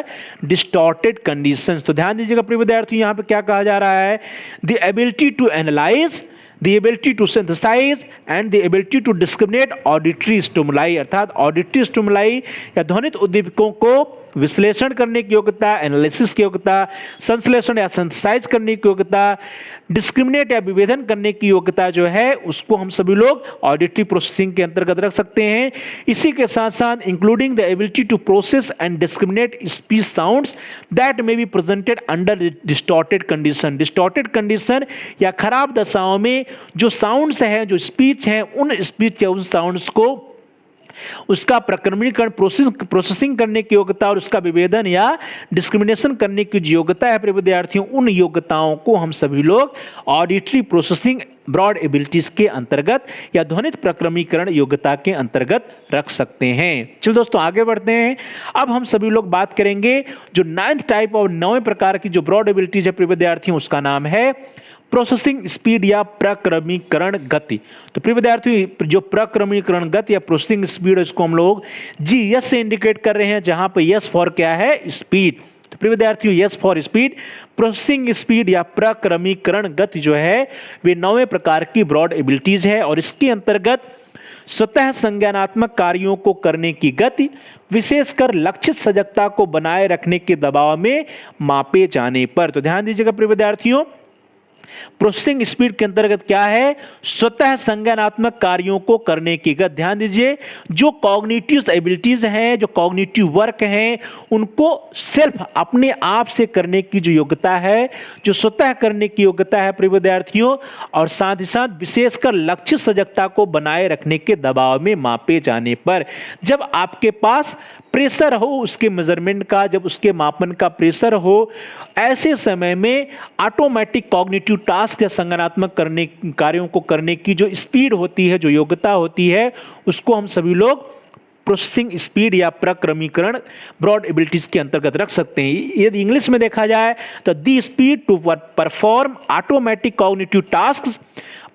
distorted conditions। तो ध्यान दीजिएगा प्रिय विद्यार्थियों, यहां पे क्या कहा जा रहा है? The ability to analyze, the ability to synthesize and the ability to discriminate auditory stimuli, अर्थात ऑडिटरी स्टिमुलाई या ध्वनित उद्दीपकों को विश्लेषण करने की योग्यता, एनालिसिस की योग्यता, संश्लेषण या सिंथेसाइज करने की योग्यता, डिस्क्रिमिनेट या विभेदन करने की योग्यता जो है उसको हम सभी लोग ऑडिटरी प्रोसेसिंग के अंतर्गत रख सकते हैं। इसी के साथ साथ including the ability to process and discriminate speech sounds that may be presented under distorted condition, distorted condition या खराब दशाओं में जो साउंड्स हैं, जो स्पीच हैं, उन स्पीच या उन साउंड्स को उसका प्रक्रमीकरण प्रोसेसिंग करने की योग्यता और उसका विभेदन या डिस्क्रिमिनेशन करने की जो योग्यता है प्रिय विद्यार्थियों, उन योग्यताओं को हम सभी लोग ऑडिटरी प्रोसेसिंग ब्रॉड एबिलिटीज के अंतर्गत या ध्वनित प्रक्रमीकरण योग्यता के अंतर्गत रख सकते हैं। चलिए दोस्तों आगे बढ़ते हैं। अब हम सभी लोग बात करेंगे जो 9th टाइप और 9वें प्रकार की जो ब्रॉड एबिलिटीज है प्रिय विद्यार्थियों, उसका नाम है प्रोसेसिंग स्पीड या प्रक्रमीकरण गति। तो प्रिय विद्यार्थियों जो प्रक्रमीकरण गति या प्रोसेसिंग स्पीड है इसको हम लोग GS से इंडिकेट कर रहे हैं, जहां पे S फॉर क्या है, स्पीड। तो प्रिय विद्यार्थियों S for speed, processing speed या प्रक्रमीकरण गति जो है वे 9वें प्रकार की ब्रॉड एबिलिटीज है और इसके अंतर्गत स्वतः संज्ञानात्मक कार्यों को करने की गति, विशेषकर लक्षित सजगता को बनाए रखने के दबाव में मापे जाने पर। तो ध्यान दीजिएगा प्रिय विद्यार्थियों, प्रोसेसिंग स्पीड के अंतर्गत क्या है, स्वतः संज्ञानात्मक कार्यों को करने की गति। ध्यान दीजिए जो कॉग्निटिव एबिलिटीज हैं, जो कॉग्निटिव वर्क हैं, उनको सेल्फ अपने आप से करने की जो योग्यता है, जो स्वतः करने की योग्यता है प्रिय विद्यार्थियों, और साथ ही साथ विशेषकर लक्षित सजगता को बनाए रखने के दबाव में मापे जाने पर। जब आपके पास प्रेशर हो उसके मेजरमेंट का, जब उसके मापन का प्रेशर हो, ऐसे समय में ऑटोमेटिक कॉग्निटिव टास्क या संज्ञानात्मक करने कार्यों को करने की जो स्पीड होती है, जो योग्यता होती है, उसको हम सभी लोग प्रोसेसिंग स्पीड या प्रक्रमीकरण ब्रॉड एबिलिटीज के अंतर्गत रख सकते हैं। यदि इंग्लिश में देखा जाए तो the speed to perform automatic cognitive task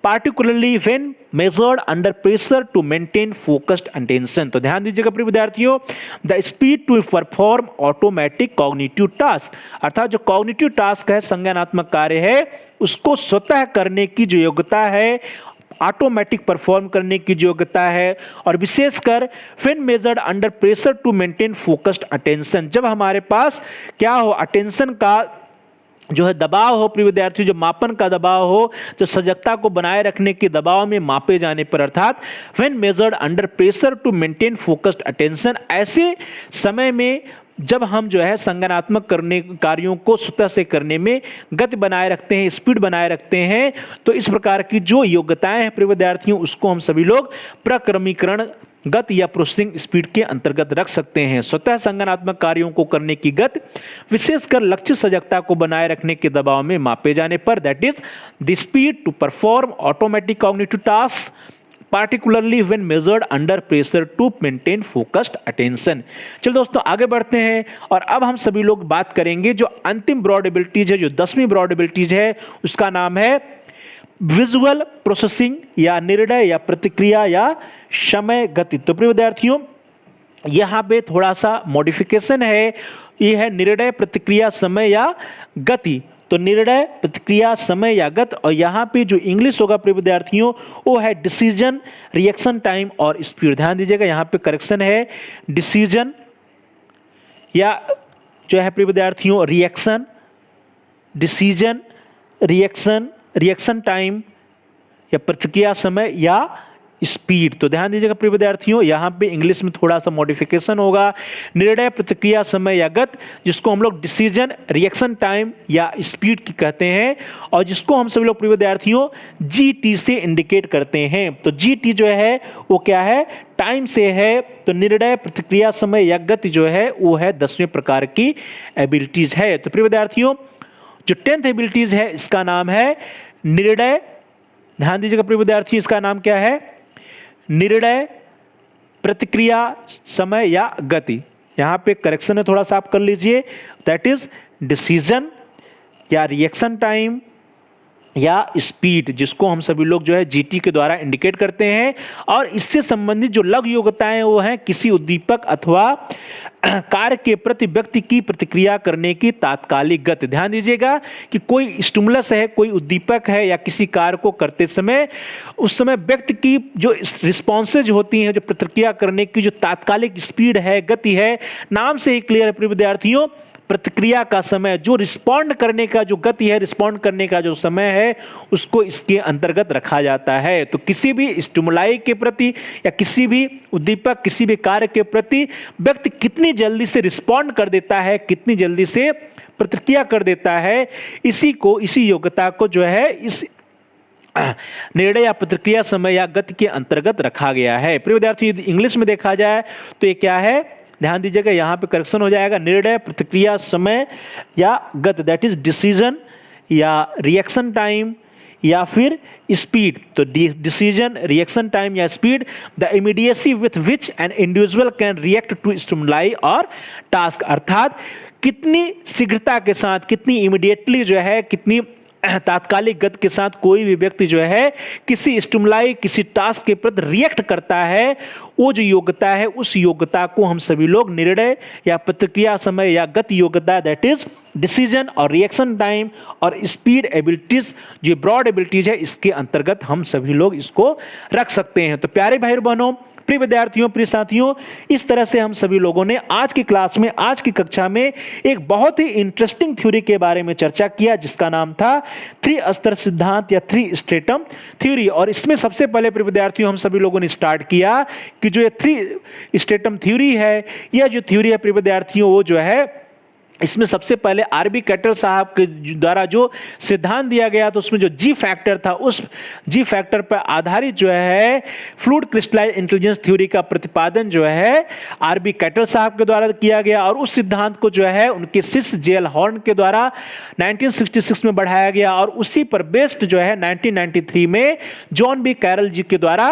particularly when measured under pressure to maintain focused attention। तो ध्यान दीजिएगा प्रिय विद्यार्थियों, the speed to perform automatic cognitive task, अर्थात जो कॉग्निटिव टास्क है, संज्ञानात्मक कार्य है, उसको स्वतः करने की जो योग्यता है, ऑटोमेटिक परफॉर्म करने की जो योग्यता है, और विशेषकर when measured under pressure to maintain focused attention, जब हमारे पास क्या हो, अटेंशन का जो है दबाव हो प्रिय विद्यार्थियों, जो मापन का दबाव हो, जो सजगता को बनाए रखने के दबाव में मापे जाने पर, अर्थात when measured under pressure to maintain focused attention, ऐसे समय में जब हम जो है संज्ञानात्मक करने कार्यों को स्वतः से करने में गति बनाए रखते हैं, स्पीड बनाए रखते हैं, तो इस प्रकार की जो योग्यताएं हैं प्रिय विद्यार्थियों, उसको हम सभी लोग प्रक्रमीकरण गति या प्रोसेसिंग स्पीड के अंतर्गत रख सकते हैं। स्वतः संज्ञानात्मक कार्यों को करने की गति, विशेषकर लक्षित सजगता को बनाए रखने के दबाव में मापे जाने पर, that is the speed to perform automatic cognitive task particularly when measured under pressure to maintain focused attention। चलो दोस्तों आगे बढ़ते हैं और अब हम सभी लोग बात करेंगे जो अंतिम ब्रॉड एबिलिटीज है, जो 10वीं ब्रॉड एबिलिटीज है, उसका नाम है विजुअल प्रोसेसिंग या निर्णय या प्रतिक्रिया या समय गति। तो प्रिय विद्यार्थियों यहाँ पे थोड़ा सा मॉडिफिकेशन है, ये है निर्णय प्रतिक्रिया समय या गति। तो निर्णय प्रतिक्रिया समय या गति, और यहाँ पे जो इंग्लिश होगा प्रिय विद्यार्थियों वो है डिसीजन, रिएक्शन टाइम और स्पीड। ध्यान दीजिएगा यहाँ पे करेक्शन है, डिसीजन या जो है प्रिय विद्यार्थियों रिएक्शन, डिसीजन, रिएक्शन टाइम या प्रतिक्रिया समय या स्पीड। तो ध्यान दीजिएगा प्रिय विद्यार्थियों यहाँ पे इंग्लिश में थोड़ा सा मॉडिफिकेशन होगा, निर्णय प्रतिक्रिया समय या गति, जिसको हम लोग डिसीजन, रिएक्शन टाइम या स्पीड की कहते हैं, और जिसको हम सभी लोग प्रिय विद्यार्थियों GT से इंडिकेट करते हैं। तो GT जो है वो क्या है, टाइम से है। तो निर्णय प्रतिक्रिया समय या गति जो है वो है 10वें प्रकार की एबिलिटीज है। तो प्रिय विद्यार्थियों जो 10th एबिलिटीज है इसका नाम है निर्णय, ध्यान दीजिएगा प्रिय विद्यार्थियों इसका नाम क्या है, निर्णय प्रतिक्रिया समय या गति। यहां पे करेक्शन है, थोड़ा सा आप कर लीजिए, दैट इज डिसीजन या रिएक्शन टाइम या स्पीड, जिसको हम सभी लोग जो है जीटी के द्वारा इंडिकेट करते हैं। और इससे संबंधित जो लघु योग्यताएं वो हैं किसी उद्दीपक अथवा कार्य के प्रति व्यक्ति की प्रतिक्रिया करने की तात्कालिक गति। ध्यान दीजिएगा कि कोई स्टिमुलस है, कोई उद्दीपक है या किसी कार्य को करते समय उस समय व्यक्ति की जो रिस्पॉन्सेज होती हैं, जो प्रतिक्रिया करने की जो तात्कालिक स्पीड है, गति है, नाम से ही क्लियर है प्रिय विद्यार्थियों। प्रतिक्रिया का समय, जो रिस्पॉन्ड करने का जो गति है, रिस्पॉन्ड करने का जो समय है, उसको इसके अंतर्गत रखा जाता है। तो किसी भी स्टिमुलाई के प्रति या किसी भी उद्दीपक, किसी भी कार्य के प्रति व्यक्ति कितनी जल्दी से रिस्पॉन्ड कर देता है, कितनी जल्दी से प्रतिक्रिया कर देता है, इसी योग्यता को जो है इस निर्णय या प्रतिक्रिया समय या गति के अंतर्गत रखा गया है। प्रिय विद्यार्थियों, इंग्लिश में देखा जाए तो ये क्या है, ध्यान दीजिएगा, यहां पे करेक्शन हो जाएगा, निर्णय, प्रतिक्रिया समय या गति, दैट इज डिसीजन या रिएक्शन टाइम या फिर स्पीड। तो डिसीजन, रिएक्शन टाइम या speed, the immediacy with which an individual can react to stimuli और टास्क, अर्थात कितनी शीघ्रता के साथ, कितनी इमीडिएटली जो है, कितनी तात्कालिक गति के साथ कोई भी व्यक्ति जो है किसी स्टिमुलाई, किसी टास्क के प्रति रिएक्ट करता है, वो जो योग्यता है उस योग्यता को हम सभी लोग निर्णय या प्रतिक्रिया समय या गति योग्यता, दैट इज डिसीजन और रिएक्शन टाइम और स्पीड एबिलिटीज, जो ब्रॉड एबिलिटीज है, इसके अंतर्गत हम सभी लोग इसको रख सकते हैं। तो प्यारे भाई बहनों, प्रिय विद्यार्थियों, प्रिय साथियों, इस तरह से हम सभी लोगों ने आज की क्लास में, आज की कक्षा में एक बहुत ही इंटरेस्टिंग थ्योरी के बारे में चर्चा किया, जिसका नाम था 3 स्तर सिद्धांत या 3 स्ट्रेटम थ्योरी। और इसमें सबसे पहले प्रिय विद्यार्थियों हम सभी लोगों ने स्टार्ट किया कि जो ये 3 स्ट्रेटम थ्योरी है, यह जो थ्योरी है प्रिय विद्यार्थियों, वो जो है इसमें सबसे पहले आरबी कैटल साहब के द्वारा जो सिद्धांत दिया गया, तो उसमें जो जी फैक्टर था, उस जी फैक्टर पर आधारित जो है फ्लूइड क्रिस्टलाइन इंटेलिजेंस थ्योरी का प्रतिपादन जो है आरबी कैटल साहब के द्वारा किया गया। और उस सिद्धांत को जो है उनके शिष्य जेएल हॉर्न के द्वारा 1966 में बढ़ाया गया। और उसी पर बेस्ड जो है 1993 में जॉन बी कैरल जी के द्वारा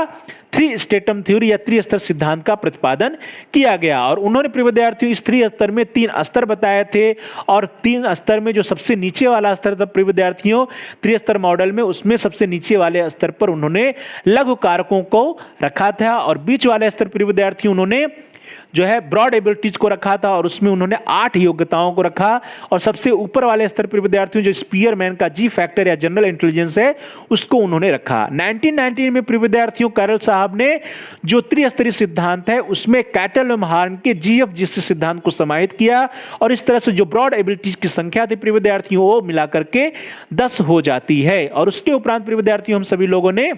3 स्ट्रेटम थ्योरी या 3 स्तर सिद्धांत का प्रतिपादन किया गया। और उन्होंने प्रिय विद्यार्थियों इस 3 स्तर में 3 स्तर बताए थे। और 3 स्तर में जो सबसे नीचे वाला स्तर था प्रिय विद्यार्थियों 3 स्तर मॉडल में, उसमें सबसे नीचे वाले स्तर पर उन्होंने लघु कारकों को रखा था। और बीच वाले स्तर प्रिय विद्यार्थियों उन्होंने जो है ब्रॉड एबिलिटीज को रखा था, और उसमें उन्होंने 8 योग्यताओं को रखा। और सबसे ऊपर वाले स्तर पर विद्यार्थियों जो स्पीयरमैन का जी फैक्टर या जनरल इंटेलिजेंस है, उसको उन्होंने रखा। 1919 में प्रिय विद्यार्थियों कैरल साहब ने जो त्रिस्तरीय सिद्धांत है, उसमें कैटल एवं हार्न के जीएफजीसी सिद्धांत को समाहित किया। और इस तरह से जो ब्रॉड एबिलिटीज की संख्या थी प्रिय विद्यार्थियों, वो मिलाकर के 10 हो जाती है। और उसके उपरांत प्रिय विद्यार्थियों हम सभी लोगों ने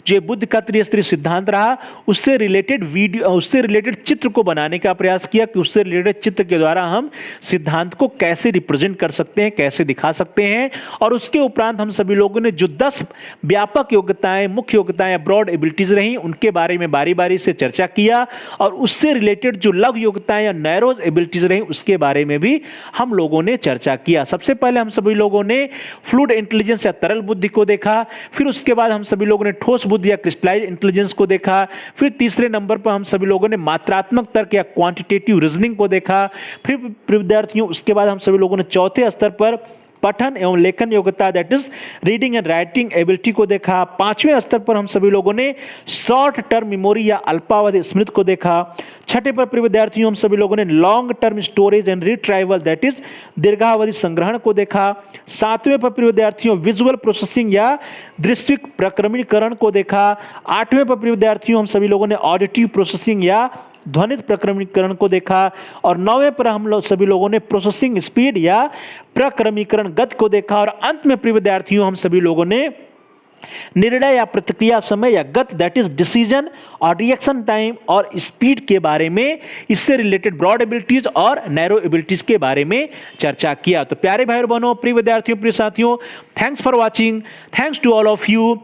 जो बुद्ध का त्रिस्तरीय सिद्धांत रहा, उससे रिलेटेड चित्र को बनाने का प्रयास किया कि उससे रिलेटेड चित्र के द्वारा हम सिद्धांत को कैसे रिप्रेजेंट कर सकते हैं, कैसे दिखा सकते हैं। और उसके उपरांत हम सभी लोगों ने जो 10 व्यापक योग्यताएं, मुख्य योग्यताएं या ब्रॉड एबिलिटीज रही, उनके बारे में बारी बारी से चर्चा किया। और उससे रिलेटेड जो लघु योग्यताएं या नैरो एबिलिटीज रही, उसके बारे में भी हम लोगों ने चर्चा किया। सबसे पहले हम सभी लोगों ने फ्लूइड इंटेलिजेंस या तरल बुद्धि को देखा। फिर उसके बाद हम सभी लोगों ने ठोस बुद्धि या क्रिस्टलाइज्ड इंटेलिजेंस को देखा। फिर तीसरे नंबर पर हम सभी लोगों ने मात्रात्मक तर्क या क्वांटिटेटिव रीजनिंग को देखा। फिर विद्यार्थियों उसके बाद हम सभी लोगों ने चौथे स्तर पर पठन एवं लेखन योग्यता, that is reading and writing ability को देखा। 5वें स्तर पर हम सभी लोगों ने शॉर्ट टर्म मेमोरी या अल्पावधि स्मृति को देखा। 6ठे पर प्रिय विद्यार्थियों हम सभी लोगों ने long term storage and retrieval, that is दीर्घावधि संग्रहण को देखा। 7वें पर प्रिय विद्यार्थियों विजुअल प्रोसेसिंग या दृश्यिक प्रक्रमीकरण को देखा। 8वें पर प्रिय विद्यार्थियों हम सभी लोगों ने ऑडिटिव प्रोसेसिंग या ध्वनित प्रक्रमीकरण को देखा। और 9वें पर हम लोग सभी लोगों ने प्रोसेसिंग स्पीड या प्रक्रमीकरण गति को देखा। और अंत में प्रिय विद्यार्थियों हम सभी लोगों ने निर्णय या प्रतिक्रिया समय या गति, दैट इज डिसीजन और रिएक्शन टाइम और स्पीड के बारे में, इससे रिलेटेड ब्रॉड एबिलिटीज और नैरो एबिलिटीज के बारे में चर्चा किया। तो प्यारे भाई बहनों, प्रिय विद्यार्थियों, प्रिय साथियों, thanks for watching, thanks to all of you.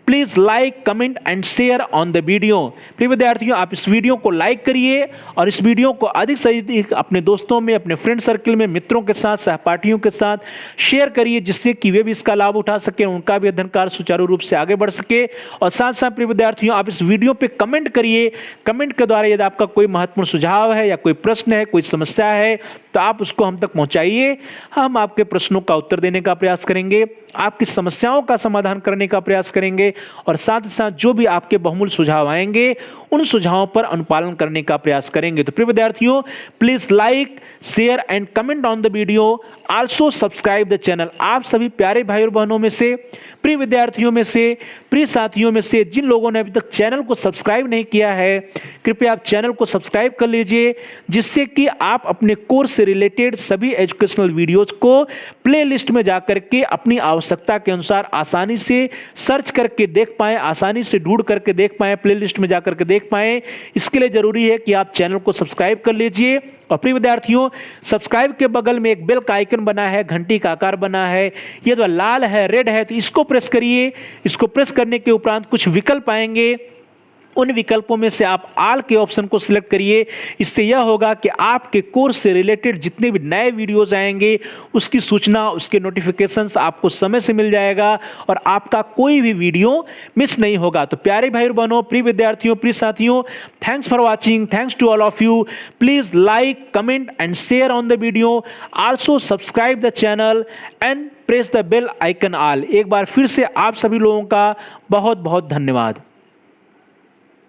Please like, comment and share on the video. प्रिय विद्यार्थियों, आप इस वीडियो को लाइक करिए और इस वीडियो को अधिक से अधिक अपने दोस्तों में, अपने फ्रेंड सर्कल में, मित्रों के साथ, सहपाठियों के साथ शेयर करिए, जिससे कि वे भी इसका लाभ उठा सके, उनका भी अध्ययन कार्य सुचारू रूप से आगे बढ़ सके। और साथ साथ प्रिय विद्यार्थियों, आप इस वीडियो पे कमेंट करिए। कमेंट के द्वारा यदि आपका कोई महत्वपूर्ण सुझाव है या कोई प्रश्न है, कोई समस्या है, तो आप उसको हम तक पहुंचाइए। हम आपके प्रश्नों का उत्तर देने का प्रयास करेंगे, आपकी समस्याओं का समाधान करने का प्रयास करेंगे और साथ ही साथ जो भी आपके बहुमूल्य सुझाव आएंगे उन सुझावों पर अनुपालन करने का प्रयास करेंगे। तो प्रिय विद्यार्थियों, please like, share and comment on the video, also subscribe the channel. आप सभी प्यारे भाई और बहनों में से, प्रिय विद्यार्थियों में से, प्रिय साथियों में से जिन लोगों ने अभी तक चैनल को सब्सक्राइब नहीं किया है, कृपया आप चैनल को सब्सक्राइब कर लीजिए, जिससे कि आप अपने कोर्स से रिलेटेड सभी एजुकेशनल वीडियोज को प्लेलिस्ट में जाकर के अपनी आवश्यकता के अनुसार आसानी से सर्च करके देख पाएं, आसानी से ढूंढ करके देख पाएं, प्लेलिस्ट में जाकर के देख पाएं। इसके लिए जरूरी है कि आप चैनल को सब्सक्राइब कर लीजिए। और प्रिय विद्यार्थियों, सब्सक्राइब के बगल में एक बेल का आइकन बना है, घंटी का आकार बना है, ये जो लाल है, रेड है, तो इसको प्रेस करिए। इसको प्रेस करने के उपरांत कुछ विकल्प आएंगे, उन विकल्पों में से आप ऑल के ऑप्शन को सिलेक्ट करिए। इससे यह होगा कि आपके कोर्स से रिलेटेड जितने भी नए वीडियोस आएंगे उसकी सूचना, उसके नोटिफिकेशंस आपको समय से मिल जाएगा और आपका कोई भी वीडियो मिस नहीं होगा। तो प्यारे भाई और बहनों, प्रिय विद्यार्थियों, प्रिय साथियों, thanks for watching, thanks to all of you. Please like, comment and share on the video, also subscribe the channel and press the bell icon all. एक बार फिर से आप सभी लोगों का बहुत बहुत धन्यवाद।